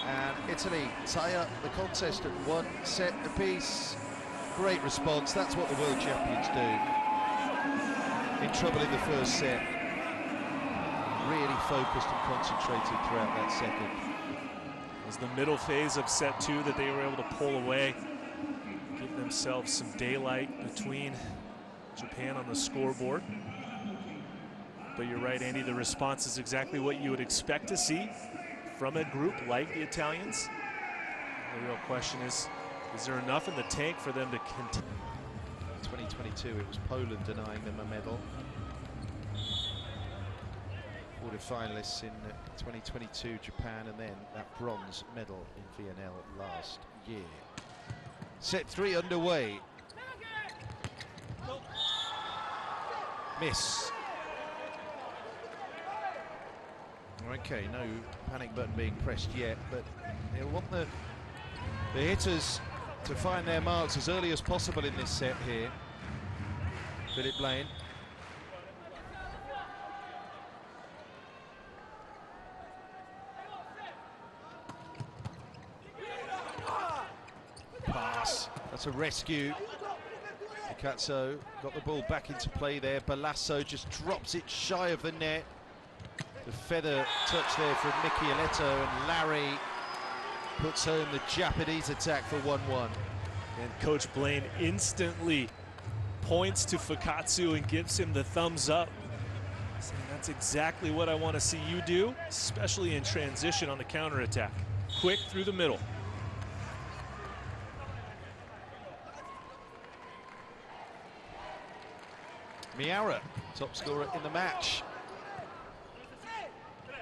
and Italy tie up the contest at 1 set apiece. Great response, that's what the world champions do. In trouble in the first set, really focused and concentrated throughout that second. It was the middle phase of set 2 that they were able to pull away, give themselves some daylight between Japan on the scoreboard. But you're right, Andy, the response is exactly what you would expect to see from a group like the Italians. The real question is there enough in the tank for them to continue? 2022, it was Poland denying them a medal. Quarter-finalists in 2022, Japan, and then that bronze medal in VNL last year. Set 3 underway. Miss. Okay, no panic button being pressed yet, but they'll want the hitters to find their marks as early as possible in this set here. Philip Lane. Pass. That's a rescue. Picasso got the ball back into play there. Balasso just drops it shy of the net. The feather touch there from Michieletto, and Larry puts home the Japanese attack for 1-1. And Coach Blaine instantly points to Fukkatsu and gives him the thumbs up, saying that's exactly what I want to see you do, especially in transition on the counterattack. Quick through the middle. Miura, top scorer in the match.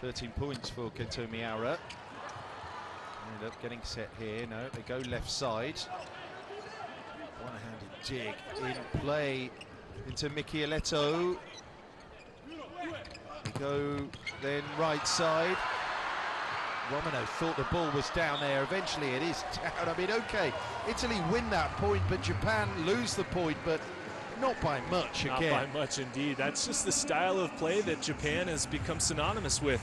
13 points for Kento Miura. End up getting set here. No, they go left side. One-handed dig in play into Michieletto. They go then right side. Romano thought the ball was down there. Eventually it is down. I mean, okay, Italy win that point, but Japan lose the point, but not by much again. Not by much indeed. That's just the style of play that Japan has become synonymous with.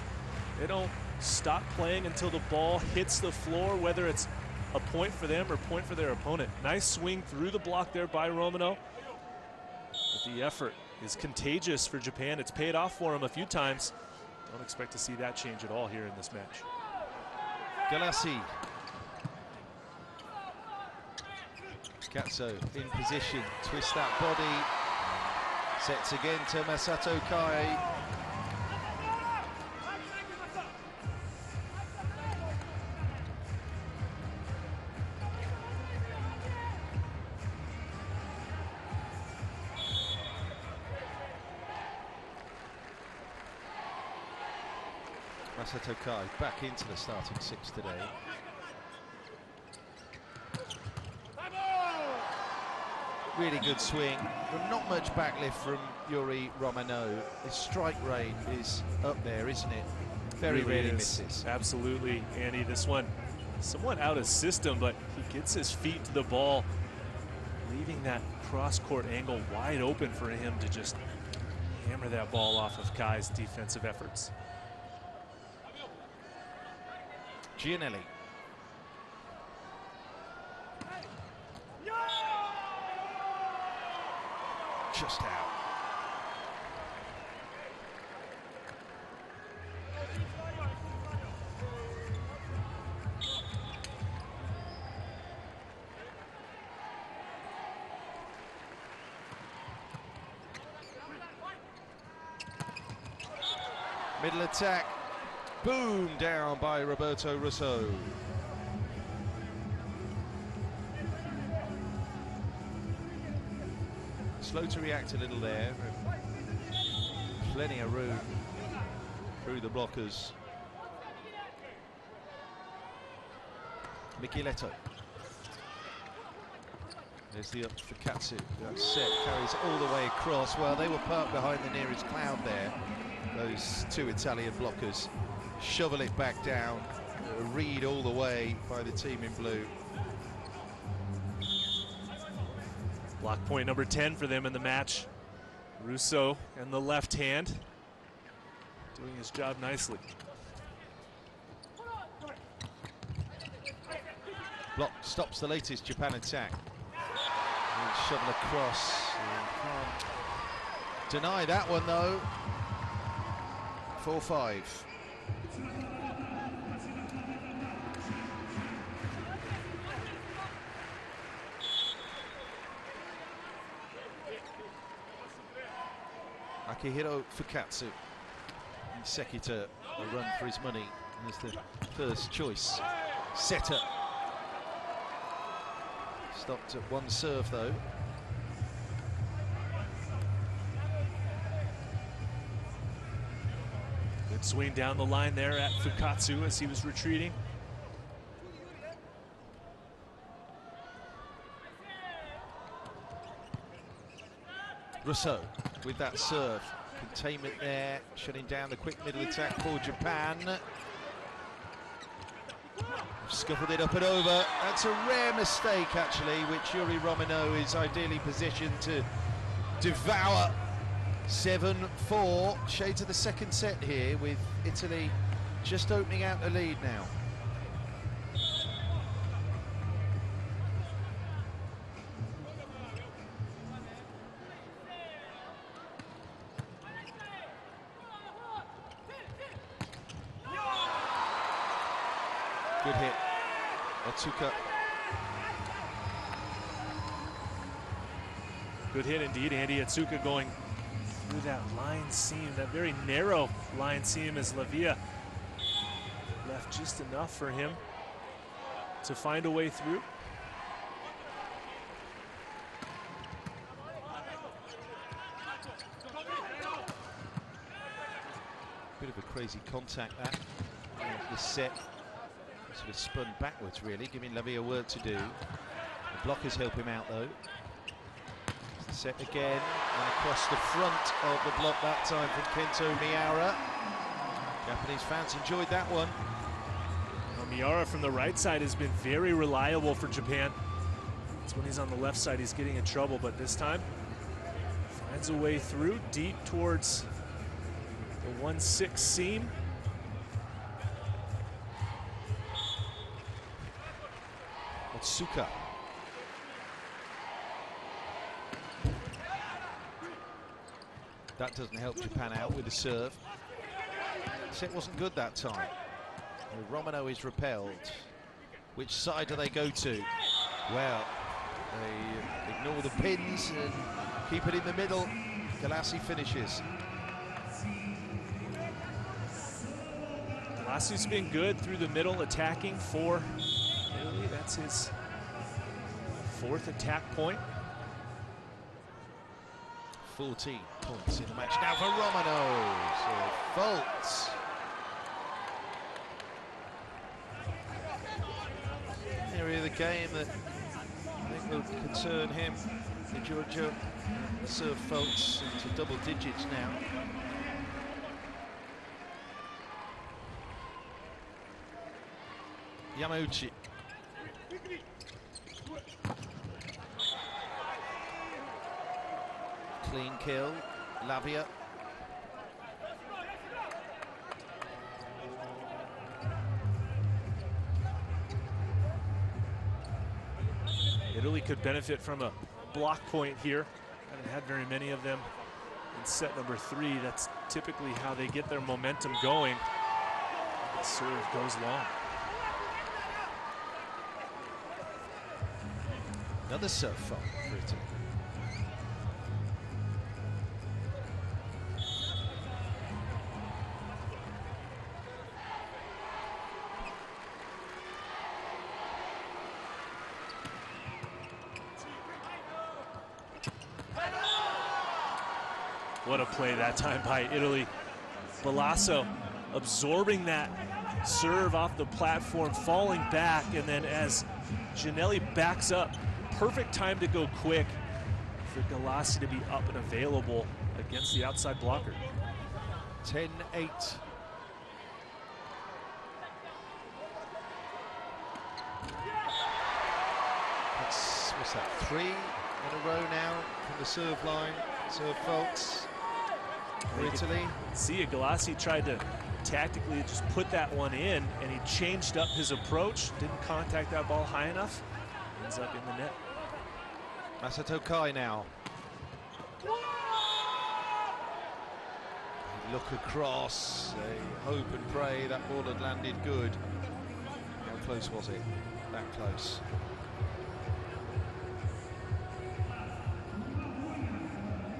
They don't stop playing until the ball hits the floor, whether it's a point for them or point for their opponent. Nice swing through the block there by Romano. But the effort is contagious for Japan. It's paid off for them a few times. Don't expect to see that change at all here in this match. Galassi. Katso in position, twist that body, sets again to Masato Kai. Masato Kai back into the starting 6 today. Really good swing, but not much backlift from Yuri Romano. His strike rate is up there, isn't it? Very rarely misses. Absolutely, Andy. This one somewhat out of system, but he gets his feet to the ball, leaving that cross-court angle wide open for him to just hammer that ball off of Kai's defensive efforts. Gianelli. just out. Middle attack, boom, down by Roberto Russo. Slow to react a little there. Plenty of room through the blockers. Micheletto. There's the up for Katsu. That set carries all the way across. Well, they were parked behind the nearest cloud there. Those two Italian blockers shovel it back down. A read all the way by the team in blue. Block point number 10 for them in the match. Russo and the left hand doing his job nicely. Block stops the latest Japan attack. Shovel across. Can't deny that one though. 4-5. Akihiro Fukatsu. Sekita a run for his money as the first choice setter. Stopped at one serve though. Good swing down the line there at Fukatsu as he was retreating. Russo with that serve. Containment there, shutting down the quick middle attack for Japan. Scuffled it up and over. That's a rare mistake, actually, which Yuri Romano is ideally positioned to devour. 7-4. Shades of the second set here, with Italy just opening out the lead now. Good hit. Otsuka. Good hit indeed, Andy. Otsuka going through that line seam, that very narrow line seam as Lavia left just enough for him to find a way through. Bit of a crazy contact that. The set sort of spun backwards, really, giving Lavia work to do. The blockers help him out, though. The set again, and across the front of the block that time from Kento Miura. Japanese fans enjoyed that one. Well, Miura from the right side has been very reliable for Japan. It's when he's on the left side he's getting in trouble, but this time finds a way through deep towards the 1-6 seam. Otsuka. That doesn't help Japan out with the serve. Set wasn't good that time. Romano is repelled. Which side do they go to? Well, they ignore the pins and keep it in the middle. Galassi finishes. Galassi's been good through the middle, attacking for Italy. That's his fourth attack point. 14 points in the match now for Romano. So faults. Area of the game that I think will concern him. The Giorgio serve faults into double digits now. Yamauchi. Clean kill, Lavia. Italy could benefit from a block point here at Haven't had very many of them in set number 3. That's typically how they get their momentum going. The serve goes long. Another serve fault for Italy. What a play that time by Italy. Balasso absorbing that serve off the platform, falling back, and then as Giannelli backs up, perfect time to go quick for Galassi to be up and available against the outside blocker. 10-8. What's that, 3 in a row now from the serve line, serve faults for Italy. See, Galassi tried to tactically just put that one in, and he changed up his approach, didn't contact that ball high enough, ends up in the net. Masato Kai now. They look across, they hope and pray that ball had landed good. How close was it? That close.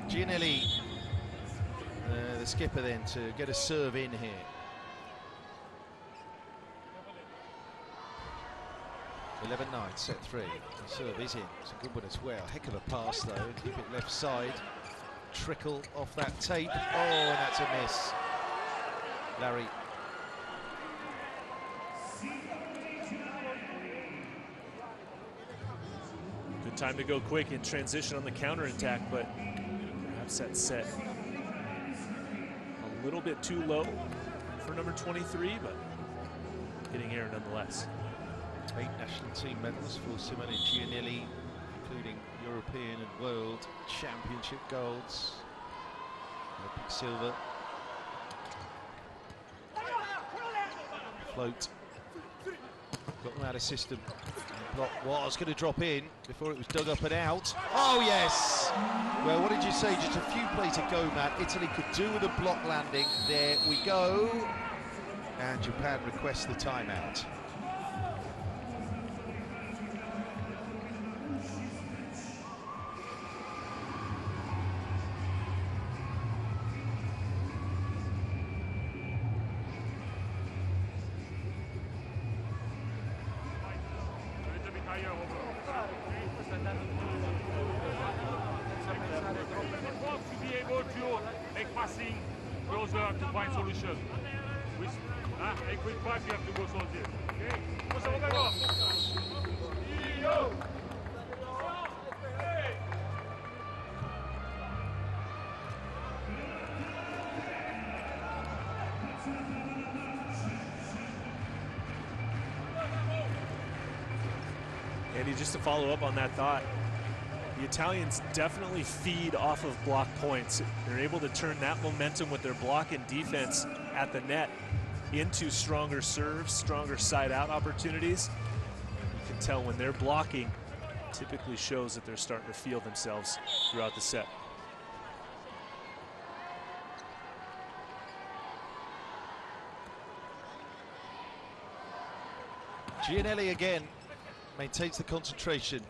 Giannelli, the skipper then, to get a serve in here. (11-9), set 3. The serve is in. It's a good one as well. Heck of a pass though. Keep it left side. Trickle off that tape. Oh, and that's a miss. Larry. Good time to go quick in transition on the counter-attack, but perhaps that set a little bit too low for number 23, but getting air nonetheless. 8 national team medals for Simone Giannelli, including European and World Championship golds. Olympic silver. Float. Got them out of system. Block was going to drop in before it was dug up and out. Oh yes! Well, what did you say? Just a few plays to go, Matt. Italy could do with a block landing. There we go. And Japan requests the timeout. Andy, just to follow up on that thought, the Italians definitely feed off of block points. They're able to turn that momentum with their block and defense at the net into stronger serves, stronger side-out opportunities. You can tell when they're blocking, it typically shows that they're starting to feel themselves throughout the set. Giannelli again maintains the concentration.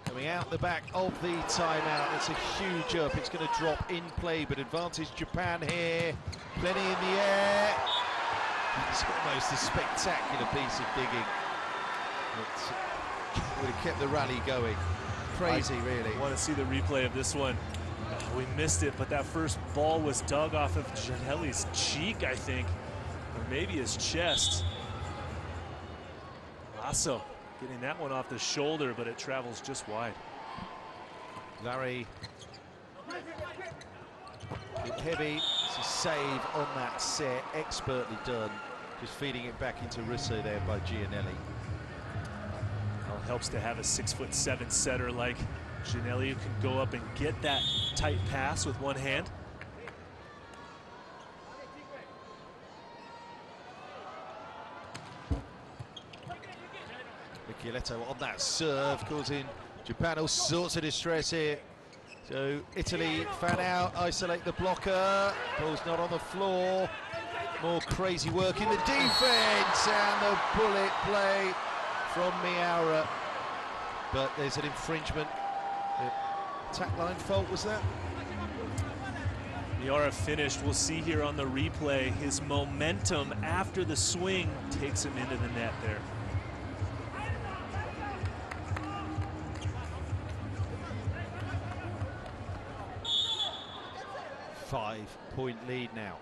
Coming out the back of the timeout. It's a huge up. It's going to drop in play, but advantage Japan here. Plenty in the air. It's almost a spectacular piece of digging. It would have kept the rally going. Crazy, really. I want to see the replay of this one. We missed it, but that first ball was dug off of Giannelli's cheek, I think, or maybe his chest. Lasso getting that one off the shoulder, but it travels just wide. Larry, hit heavy. It's a save on that set, expertly done. Just feeding it back into Russo there by Giannelli. Well, it helps to have a 6'7" setter like Giannelli, who can go up and get that tight pass with one hand. Micheletto on that serve, causing Japan all sorts of distress here. So Italy fan out, isolate the blocker. Ball's not on the floor. More crazy work in the defence, and the bullet play from Miura. But there's an infringement. Attack line fault, was that? Miura finished. We'll see here on the replay. His momentum after the swing takes him into the net there. 5-point lead now,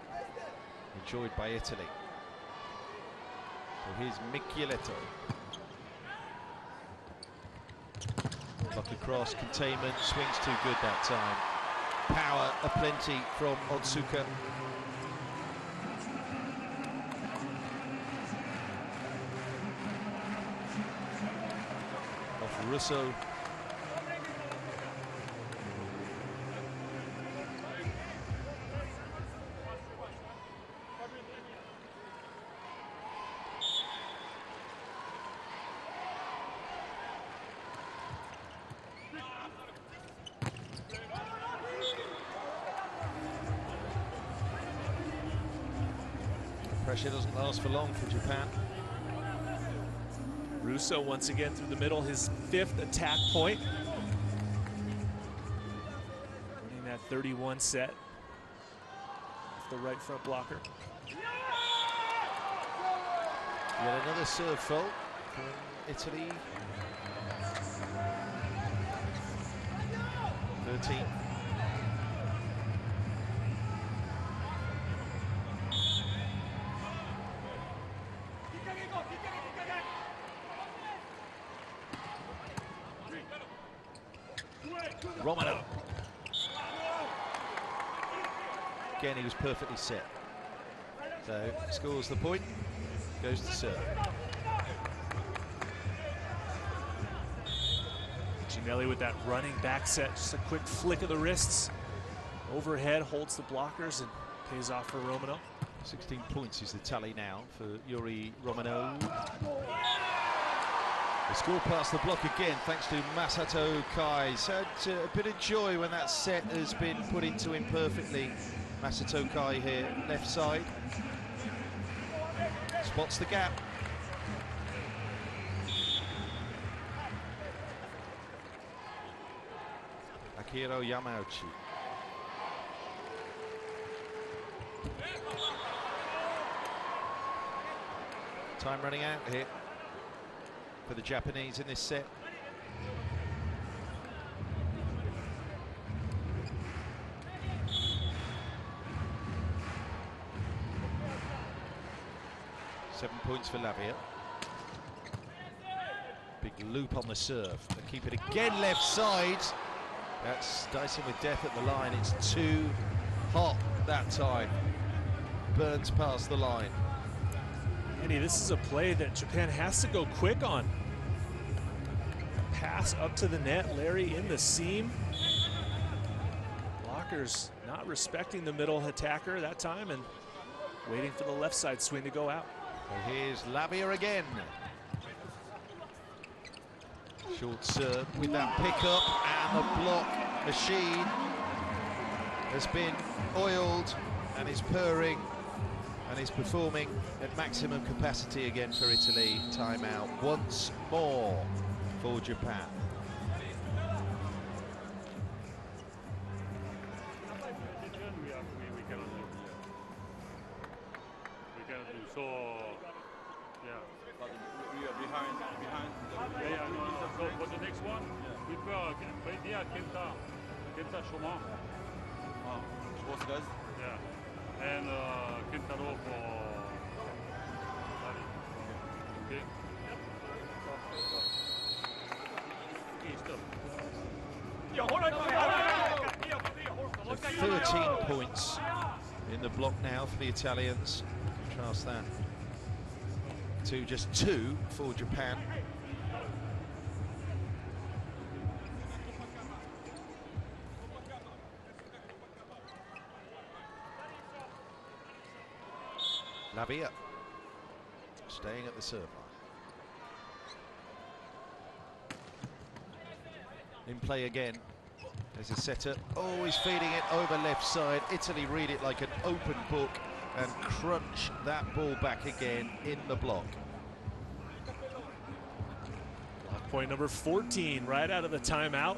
enjoyed by Italy. So here's Michieletto. Block across, containment, swings too good that time. Power aplenty from Otsuka. Off Russo. Pressure doesn't last for long for Japan. Russo once again through the middle, his 5th attack point. Running that 31 set off the right front blocker. Yet another serve fault from Italy. 13. Romano. Again, he was perfectly set. So scores the point, goes to serve. Ginelli with that running back set, just a quick flick of the wrists. Overhead, holds the blockers and pays off for Romano. 16 points is the tally now for Yuri Romano. The score past the block again, thanks to Masato Kai. He's had a bit of joy when that set has been put into him perfectly. Masato Kai here, left side. Spots the gap. Akira Yamauchi. Time running out here for the Japanese in this set. Seven points for Lavia. Big loop on the serve. They keep it again left side. That's dicing with death at the line. It's too hot that time. Burns past the line. Andy, this is a play that Japan has to go quick on. Pass up to the net, Larry in the seam. Blockers not respecting the middle attacker that time and waiting for the left side swing to go out. So here's Lavia again. Short serve with that pickup, and the block machine has been oiled and is purring and is performing at maximum capacity again for Italy. Timeout once more for Japan. We cannot do so. Yeah. But we are behind. Yeah, no. So for the next one, we prefer Bedia, Kenta Shoma. Both guys. Yeah. And Kentaro for okay. So 13 points in the block now for the Italians. Contrast that to just 2 for Japan. Lavia staying at the serve line. In play again There's a setter, always feeding it over left side. Italy read it like an open book and crunch that ball back again in the block. Block point number 14 right out of the timeout.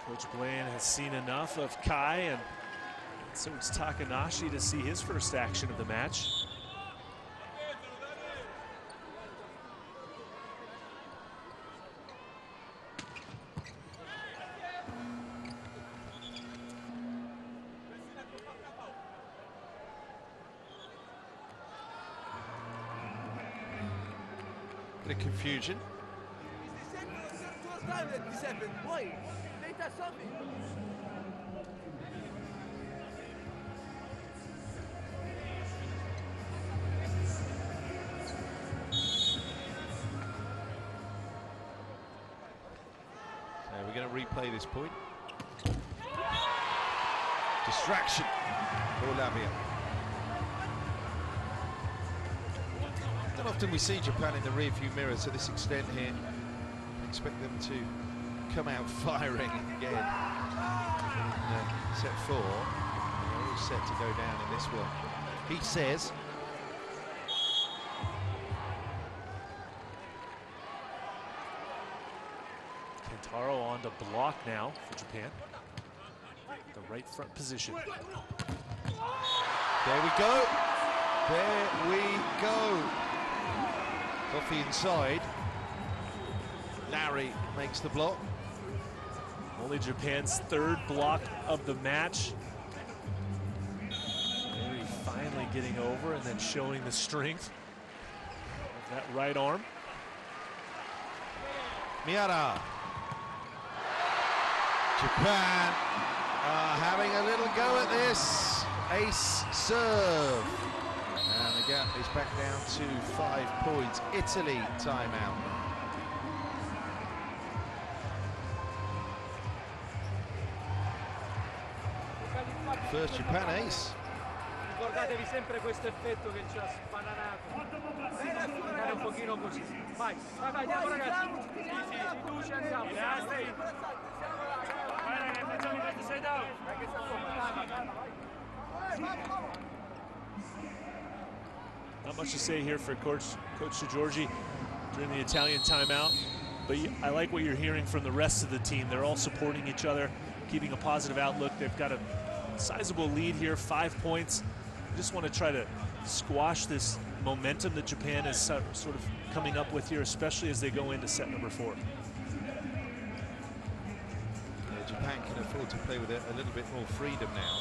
Coach Blaine has seen enough of Kai, and so it's Takanashi to see his first action of the match. Bit of confusion. So we're going to replay this point. Distraction for Lavia. Not often we see Japan in the rearview mirror to this extent here. Expect them to come out firing again in set 4. They're all set to go down in this one. He says. Kentaro on to block now for Japan. The right front position. There we go. There we go. Off the inside. Larry makes the block. Only Japan's third block of the match. Larry finally getting over and then showing the strength of that right arm. Miara. Japan having a little go at this. Ace serve. And the gap is back down to 5 points. Italy timeout. First Japan ace. Ricordatevi sempre questo effetto che ci ha sbananato. Andare un pochino così. Vai, vai, vai, andiamo ragazzi. Sì, sì, fiducia, andiamo. Not much to say here for Coach DeGiorgi during the Italian timeout, but I like what you're hearing from the rest of the team. They're all supporting each other, keeping a positive outlook. They've got a sizable lead here, 5 points. I just want to try to squash this momentum that Japan is sort of coming up with here, especially as they go into set number 4. Yeah, Japan can afford to play with a little bit more freedom now.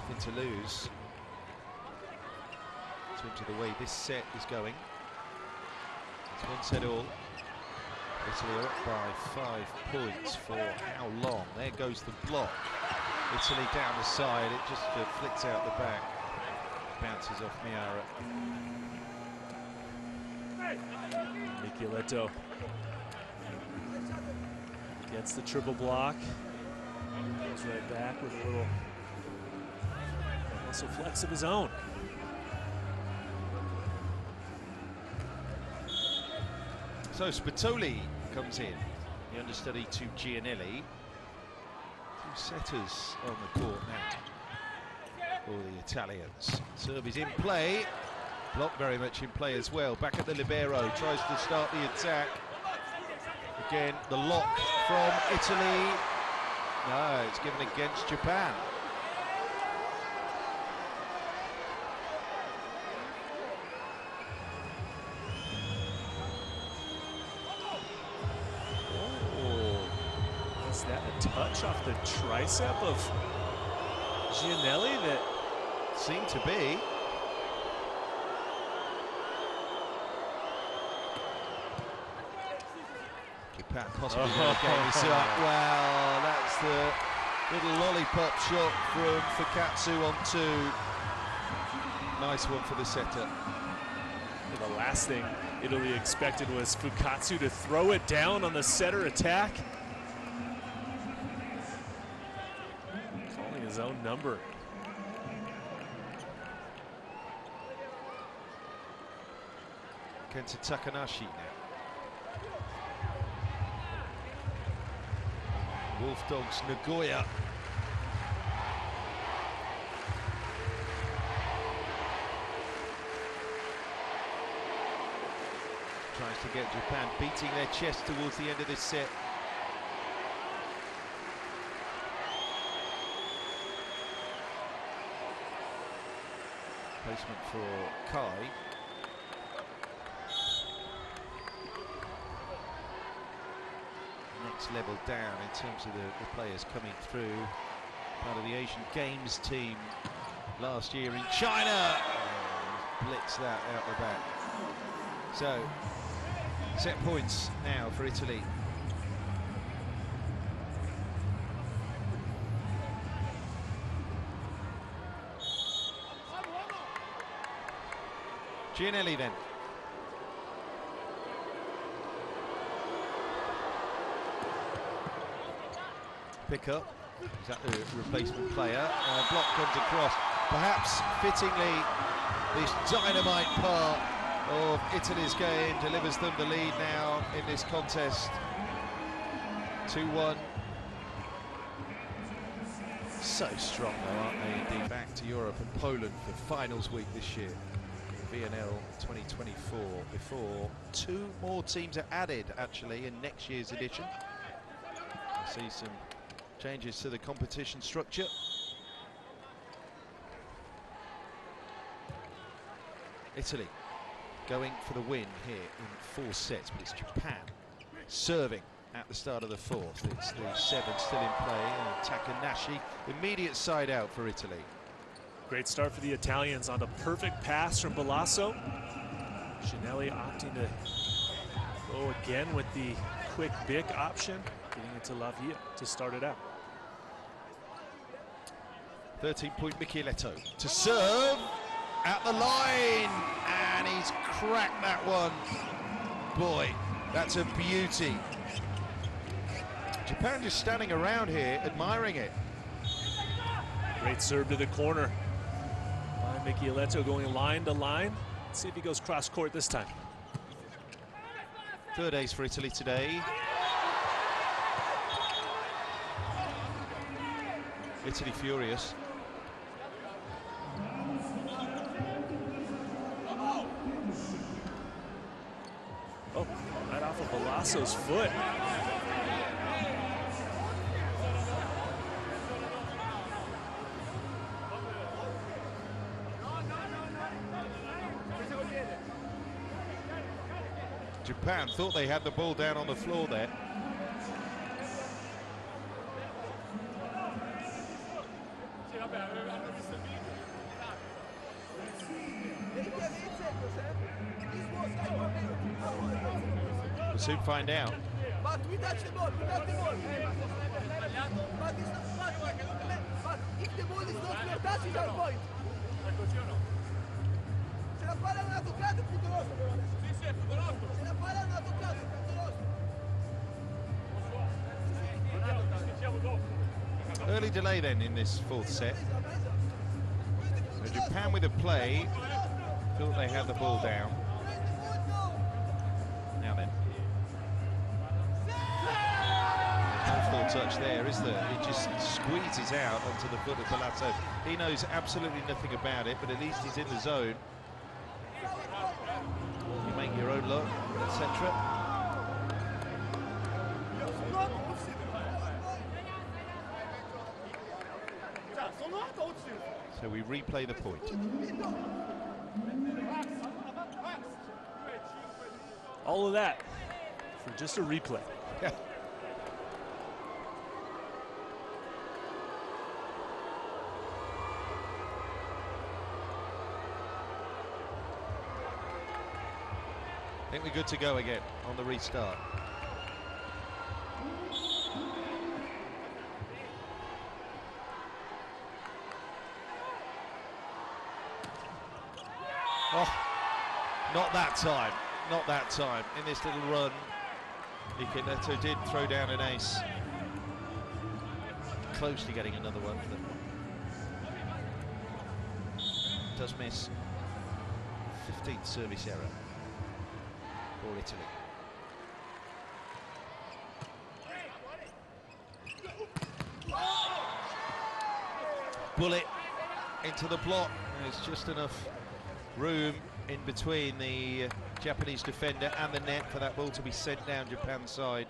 Nothing to lose. In terms of the way this set is going. It's 1 set all. Italy are up by 5 points for how long? There goes the block. Italy down the side, it just flicks out the back. Bounces off Miara. Micheletto gets the triple block. Goes right back with a little muscle flex of his own. So Spatoli comes in, the understudy to Gianelli. 2 setters on the court now for the Italians. Serve is in play. Block very much in play as well. Back at the libero, tries to start the attack. Again, the lock from Italy. No, it's given against Japan. Is that a touch off the tricep of Gianelli? That seemed to be. Japan possibly going to get this up. Well, that's the little lollipop shot from Fukatsu on 2. Nice one for the setter. The last thing Italy expected was Fukatsu to throw it down on the setter attack. Calling his own number. Kenta Takanashi now. Wolf Dogs Nagoya. Tries to get Japan beating their chest towards the end of this set. Placement for Kai. Next level down in terms of the players coming through. Part of the Asian Games team last year in China. Blitz that out the back. So, set points now for Italy. Gianelli then. Pick up. Is that the replacement player? Block comes across. Perhaps fittingly, this dynamite part of Italy's game delivers them the lead now in this contest. 2-1. So strong though, aren't they, indeed, back to Europe and Poland for finals week this year. VNL 2024, before 2 more teams are added actually in next year's edition. I see some changes to the competition structure. Italy going for the win here in 4 sets, but it's Japan serving at the start of the 4th. It's the 7 still in play. Takanashi, immediate side out for Italy. Great start for the Italians on a perfect pass from Balasso. Gianelli opting to go again with the quick Bic option, getting it to Lavia to start it out. 13-point Micheletto to serve at the line, and he's cracked that one. Boy, that's a beauty. Japan just standing around here admiring it. Great serve to the corner by Micheletto, going line to line. Let's see if he goes cross court this time. 3rd ace for Italy today. Italy furious. Oh, right off of Balasso's foot. Japan thought they had the ball down on the floor there. We'll soon find out. But we touch the ball, But it's not, but if the ball is not your touch, it's our point. Se la palla non ha toccato, è punto rosso però adesso. Sì, è punto rosso. Se la palla non ha toccato, è punto rosso. Early delay then in this 4th set. So Japan with a play, thought they had the ball down. Now then. There's no full touch there, is there? It just squeezes out onto the foot of Balasso. He knows absolutely nothing about it, but at least he's in the zone. You make your own luck, etc. So we replay the point. All of that for just a replay. Yeah. I think we're good to go again on the restart. Oh, not that time. Not that time. In this little run, Micheletto did throw down an ace. Close to getting another one for them. Does miss. 15th service error for Italy. bullet into the block. There's just enough room in between the Japanese defender and the net for that ball to be sent down Japan's side.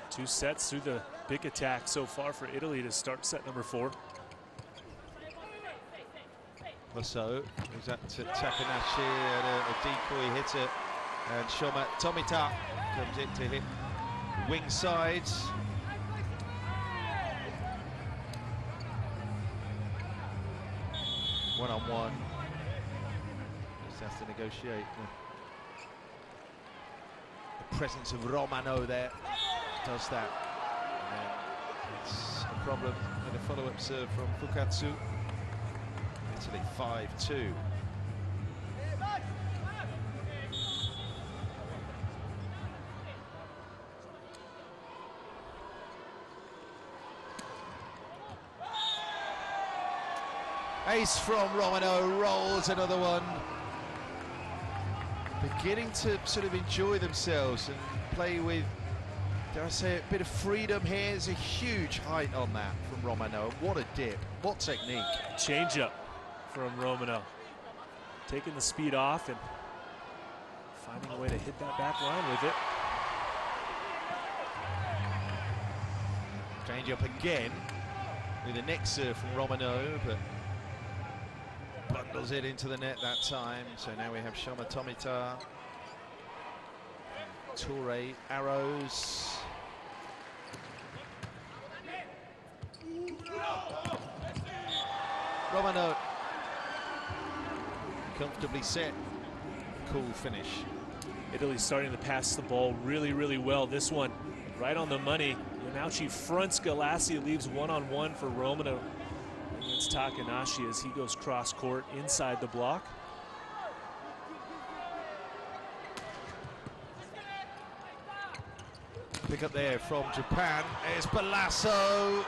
2 sets through the big attack so far for Italy to start set number 4. So goes up to Takanashi and a decoy hitter, and Shoma Tomita comes in to hit wing sides. One-on-one. Just has to negotiate the presence of Romano there. Does that. And then it's a problem with a follow-up serve from Fukatsu. Italy 5-2. Ace from Romano, rolls another one. Beginning to sort of enjoy themselves and play with, dare I say, a bit of freedom here. There's a huge height on that from Romano. What a dip, what technique. Change up from Romano. Taking the speed off and finding a way to hit that back line with it. Change up again with the next serve from Romano, but bundles it into the net that time. So now we have Shoma Tomita, Toure arrows. Romano comfortably set, cool finish. Italy starting to pass the ball really, really well. This one right on the money. Yamauchi fronts Galassi, leaves one-on-one for Romano against Takanashi as he goes cross court inside the block. Pick up there from Japan. It's Balasso.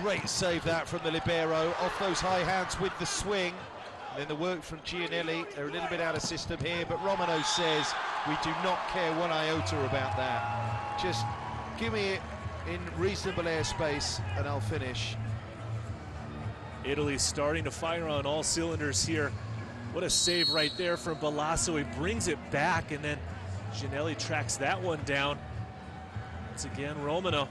Great save that from the libero. Off those high hands with the swing. And then the work from Gianelli. They're a little bit out of system here, but Romano says, we do not care one iota about that. Just give me it in reasonable airspace and I'll finish. Italy starting to fire on all cylinders here. What a save right there from Balasso. He brings it back and then Gianelli tracks that one down. Once again, Romano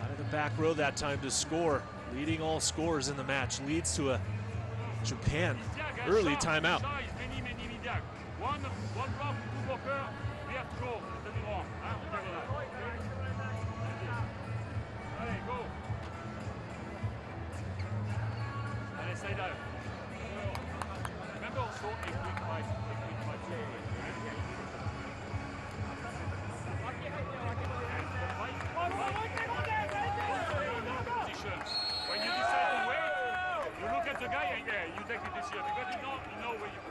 out of the back row that time to score. Leading all scorers in the match. Leads to a Japan early timeout. One drop, 2 blockers, we have to go. Allez, go. Allez, side out. Remember also a quick fight. When you decide to wait, you look at the guy and yeah, you take the decision because you know where you go.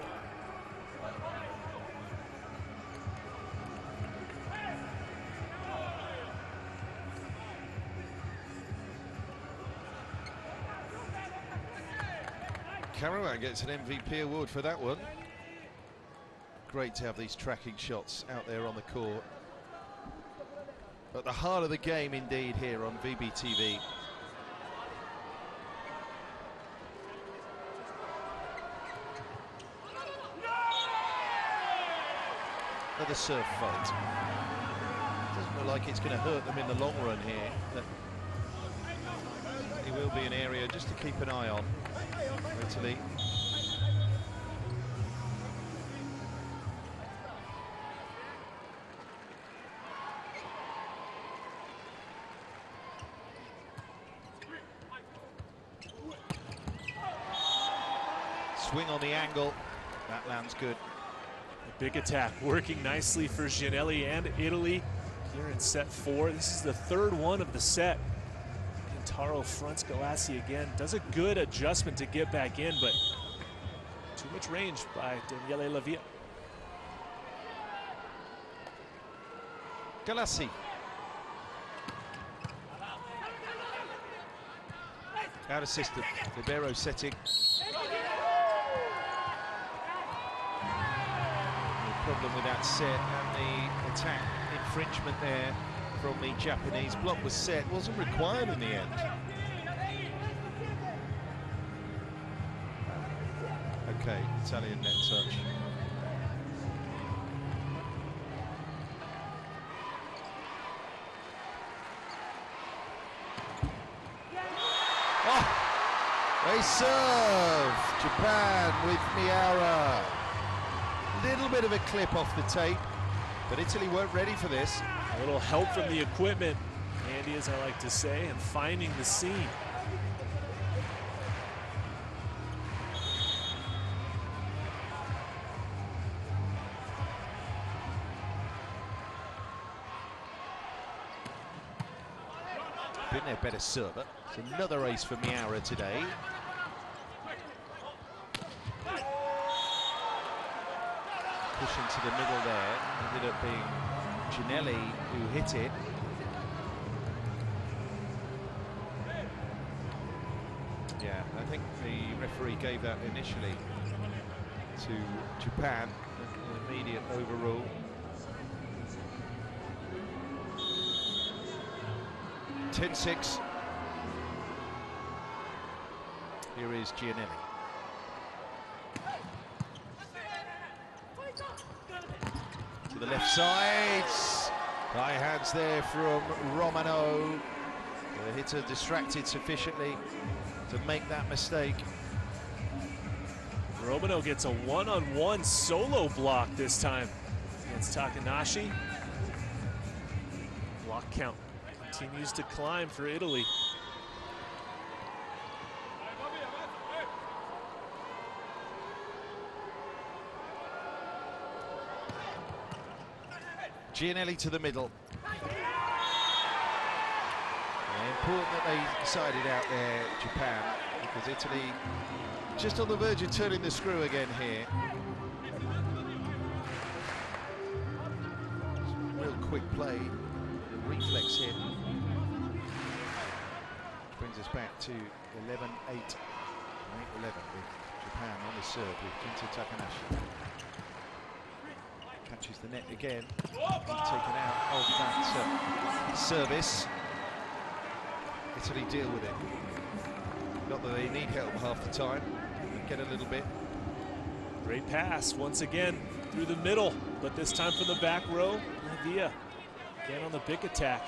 Carouan gets an MVP award for that one. Great to have these tracking shots out there on the court. At the heart of the game indeed here on VBTV. Another serve fault. Doesn't look like it's going to hurt them in the long run here. But it will be an area just to keep an eye on for Italy. Swing on the angle. That lands good. A big attack working nicely for Gianelli and Italy here in set 4. This is the third one of the set. Quintaro fronts Galassi again. Does a good adjustment to get back in, but too much range by Daniele Lavia. Galassi. Out of system. Libero setting. Problem with that set and the attack infringement there from the Japanese. Block was set, wasn't required in the end. Okay, Italian net touch. Oh, they serve. Japan with Miura. Little bit of a clip off the tape, but Italy weren't ready for this. A little help from the equipment, Andy, as I like to say, and finding the seam. Been their better server. It's another ace for Miura today. Push into the middle there. Ended up being Ginelli who hit it. Yeah, I think the referee gave that initially to Japan, an immediate overrule. (10-6). Here is Giannelli. To the left side. High hands there from Romano. The hitter distracted sufficiently to make that mistake. Romano gets a one-on-one solo block this time against Takanashi. Block count continues to climb for Italy. Giannelli to the middle. Important that they decided out there, Japan, because Italy just on the verge of turning the screw again here. Real quick play, the reflex hit. Brings us back to 11-8. 8-11 with Japan on the serve with Kinta Takanashi. Catches the net again, taken out of that service. Italy deal with it. Not that they need help half the time, but get a little bit. Great pass once again through the middle, but this time from the back row. Lavia again on the big attack.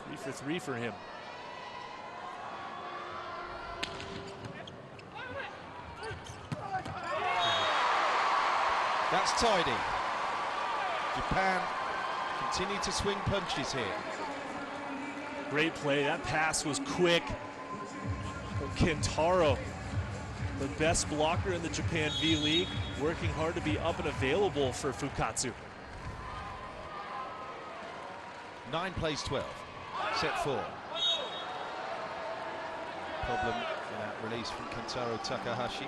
3 for 3 for him. That's tidy. Japan continue to swing punches here. Great play. That pass was quick. Kentaro, the best blocker in the Japan V League, working hard to be up and available for Fukatsu. 9 plays 12. Set 4. Problem in that release from Kentaro Takahashi.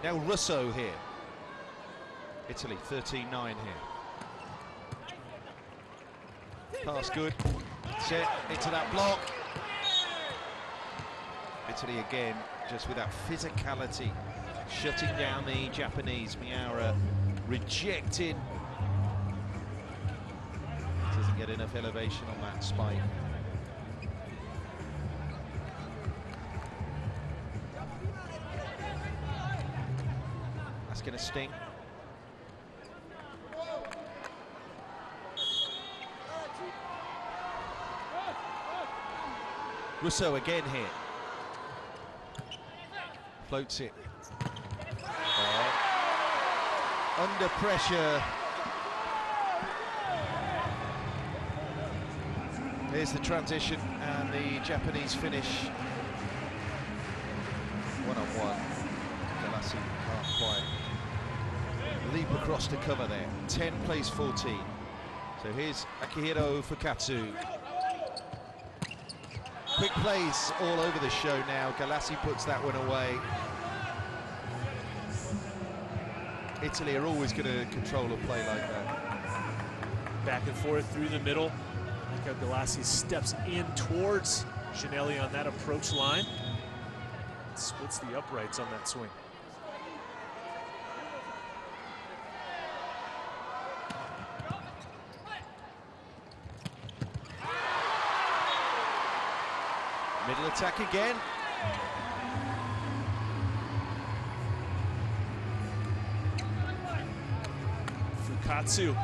Now Russo here. Italy 13-9 here. Pass good. Set into that block. Italy again, just with that physicality, shutting down the Japanese. Miura rejected. Doesn't get enough elevation on that spike. That's going to sting. Russo again here. Floats it. Under pressure. Here's the transition and the Japanese finish. One-on-one. Galassi can't quite leap across to cover there. 10 plays 14. So here's Akihiro Fukatsu. Quick plays all over the show now. Galassi puts that one away. Italy are always going to control a play like that. Back and forth through the middle. Look how Galassi steps in towards Ginelli on that approach line. Splits the uprights on that swing. Middle attack again. Fukatsu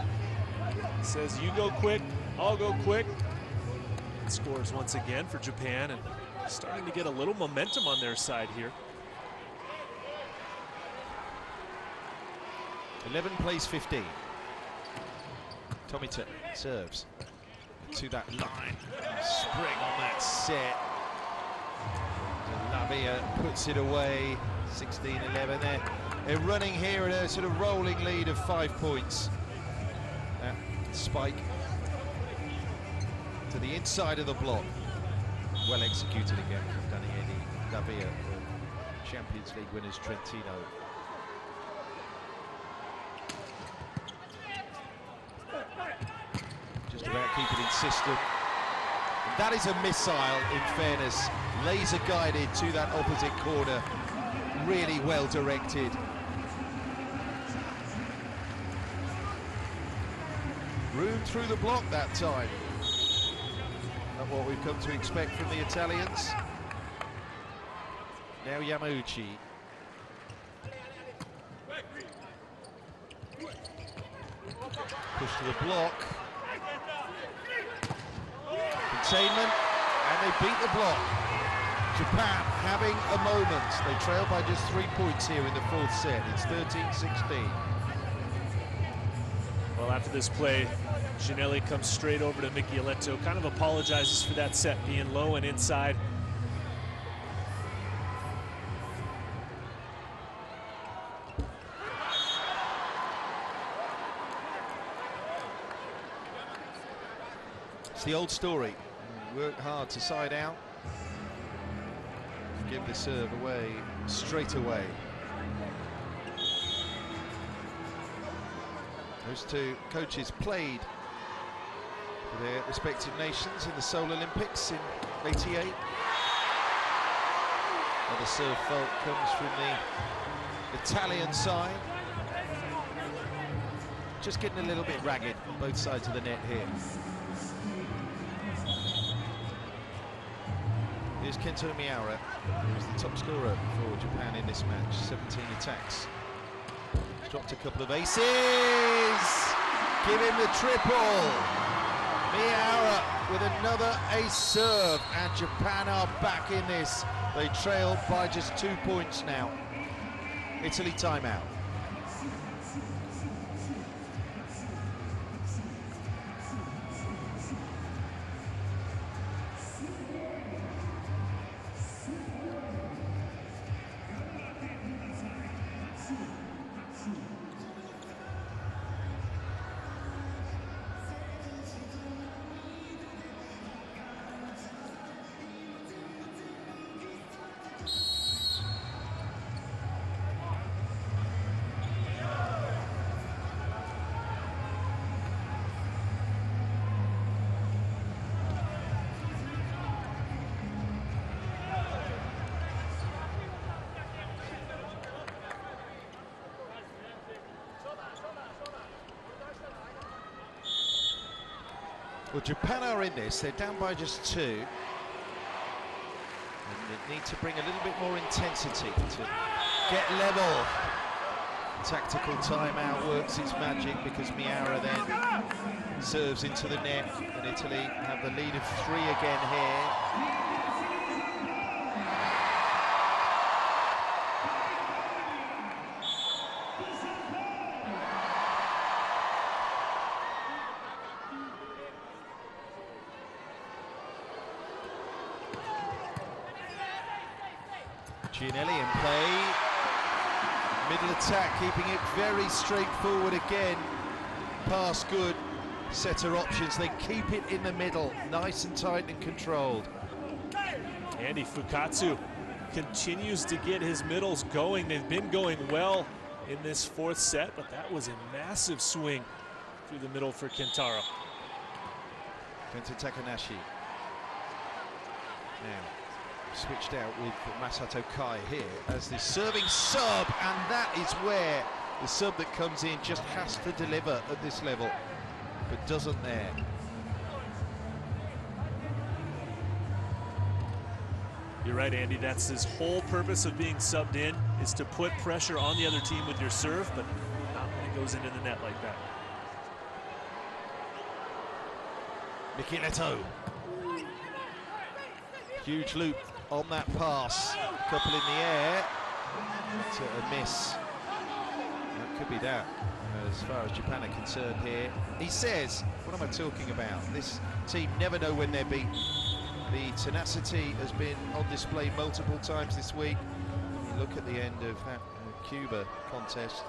says, you go quick, I'll go quick. Scores once again for Japan, and starting to get a little momentum on their side here. 11 plays 15. Tomita serves to that line. Spring on that set. Lavia puts it away. 16-11 there. They're running here at a sort of rolling lead of 5 points. That spike to the inside of the block. Well executed again from Daniele Lavia, the Champions League winners Trentino. Just about keep it in system. And that is a missile, in fairness. Laser guided to that opposite corner. Really well directed. Room through the block that time. Not what we've come to expect from the Italians. Now Yamauchi. Push to the block. Containment, and they beat the block. Japan having a moment. They trail by just 3 points here in the fourth set. It's 13-16. Well, after this play, Ginelli comes straight over to Michieletto, kind of apologizes for that set being low and inside. It's the old story. Work hard to side out. Give the serve away straight away. Those two coaches played for their respective nations in the Seoul Olympics in '88. Another serve fault comes from the Italian side. Just getting a little bit ragged on both sides of the net here. Here's Kento Miura, who's the top scorer for Japan in this match. 17 attacks. He's dropped a couple of aces. Give him the triple. Miura with another ace serve, and Japan are back in this. They trail by just 2 points now. Italy timeout. Well, Japan are in this. They're down by just 2. And they need to bring a little bit more intensity to get level. Tactical timeout works its magic because Miura then serves into the net, and Italy have the lead of 3 again here. Gianelli in play, middle attack, keeping it very straightforward again. Pass good, setter options, they keep it in the middle, nice and tight and controlled. Andy Fukatsu continues to get his middles going. They've been going well in this fourth set, but that was a massive swing through the middle for Kentaro. Kenta Takanashi. Now, switched out with Masato Kai here as the serving sub, and that is where the sub that comes in just has to deliver at this level, but doesn't there. You're right, Andy. That's his whole purpose of being subbed in, is to put pressure on the other team with your serve, but not when it goes into the net like that. Michieletto. Huge loop on that pass. Couple in the air. To a miss. That could be that, as far as Japan are concerned here. He says, what am I talking about? This team never know when they're beaten. The tenacity has been on display multiple times this week. You look at the end of that Cuba contest.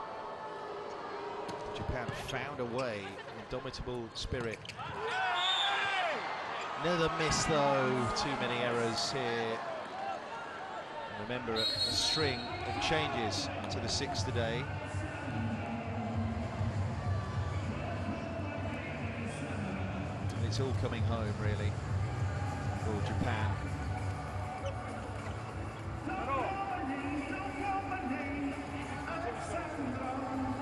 Japan found a way, indomitable spirit. Another miss though, too many errors here. And remember, a string of changes to the six today. And it's all coming home really for Japan.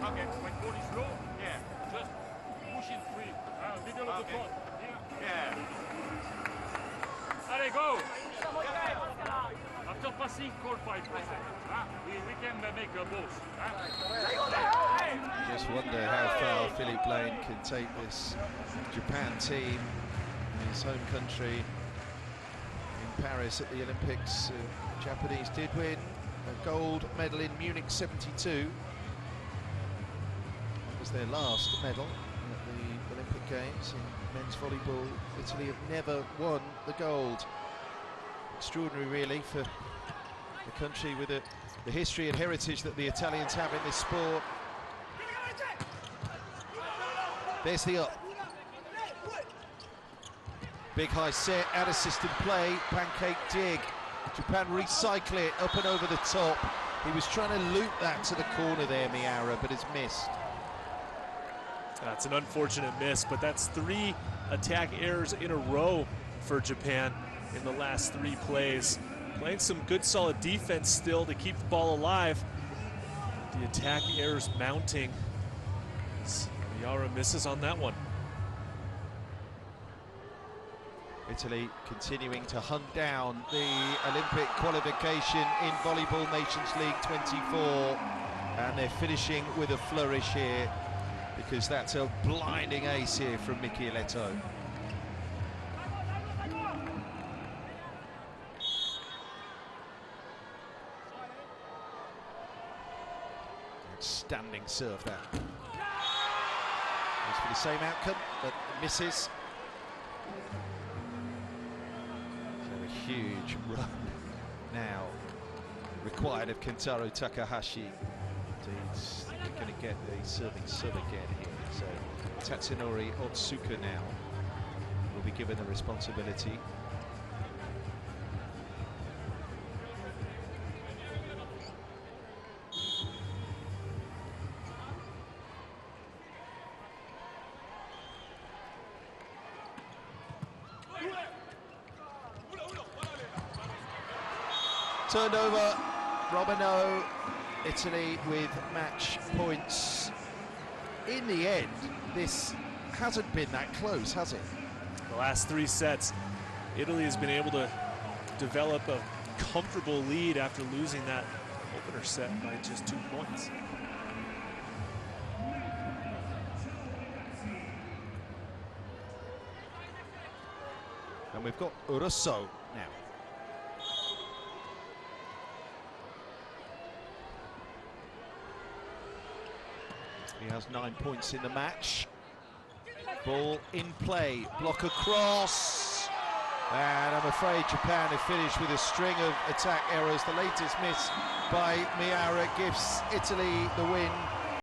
Okay, when ball is low, yeah, just push it free. Middle of the court. Yeah. Allez, go! After passing, call 5%. We can make a both. Just wonder how far Philippe Lane can take this Japan team in his home country. In Paris at the Olympics, Japanese did win a gold medal in Munich '72. That was their last medal at the Olympic Games in men's volleyball. Italy have never won the gold. Extraordinary really for the country with the history and heritage that the Italians have in this sport. There's the up. Big high set, out of system play, pancake dig. Japan recycle it up and over the top. He was trying to loop that to the corner there, Miura, but has missed. That's an unfortunate miss, but that's 3 attack errors in a row for Japan in the last 3 plays. Playing some good solid defense still to keep the ball alive. The attack errors mounting. Miura misses on that one. Italy continuing to hunt down the Olympic qualification in Volleyball Nations League 24, and they're finishing with a flourish here because that's a blinding ace here from Michieletto. Outstanding serve that. It's for the same outcome, but misses. So a huge run now required of Kentaro Takahashi. Indeed, they're going to get the serving sub again here. So Tatsunori Otsuka now will be given the responsibility. Turned over, Robino, Italy with match points. In the end, this hasn't been that close, has it? The last 3 sets, Italy has been able to develop a comfortable lead after losing that opener set by just 2 points. And we've got Russo now. He has 9 points in the match. Ball in play, block across. And I'm afraid Japan have finished with a string of attack errors. The latest miss by Miura gives Italy the win.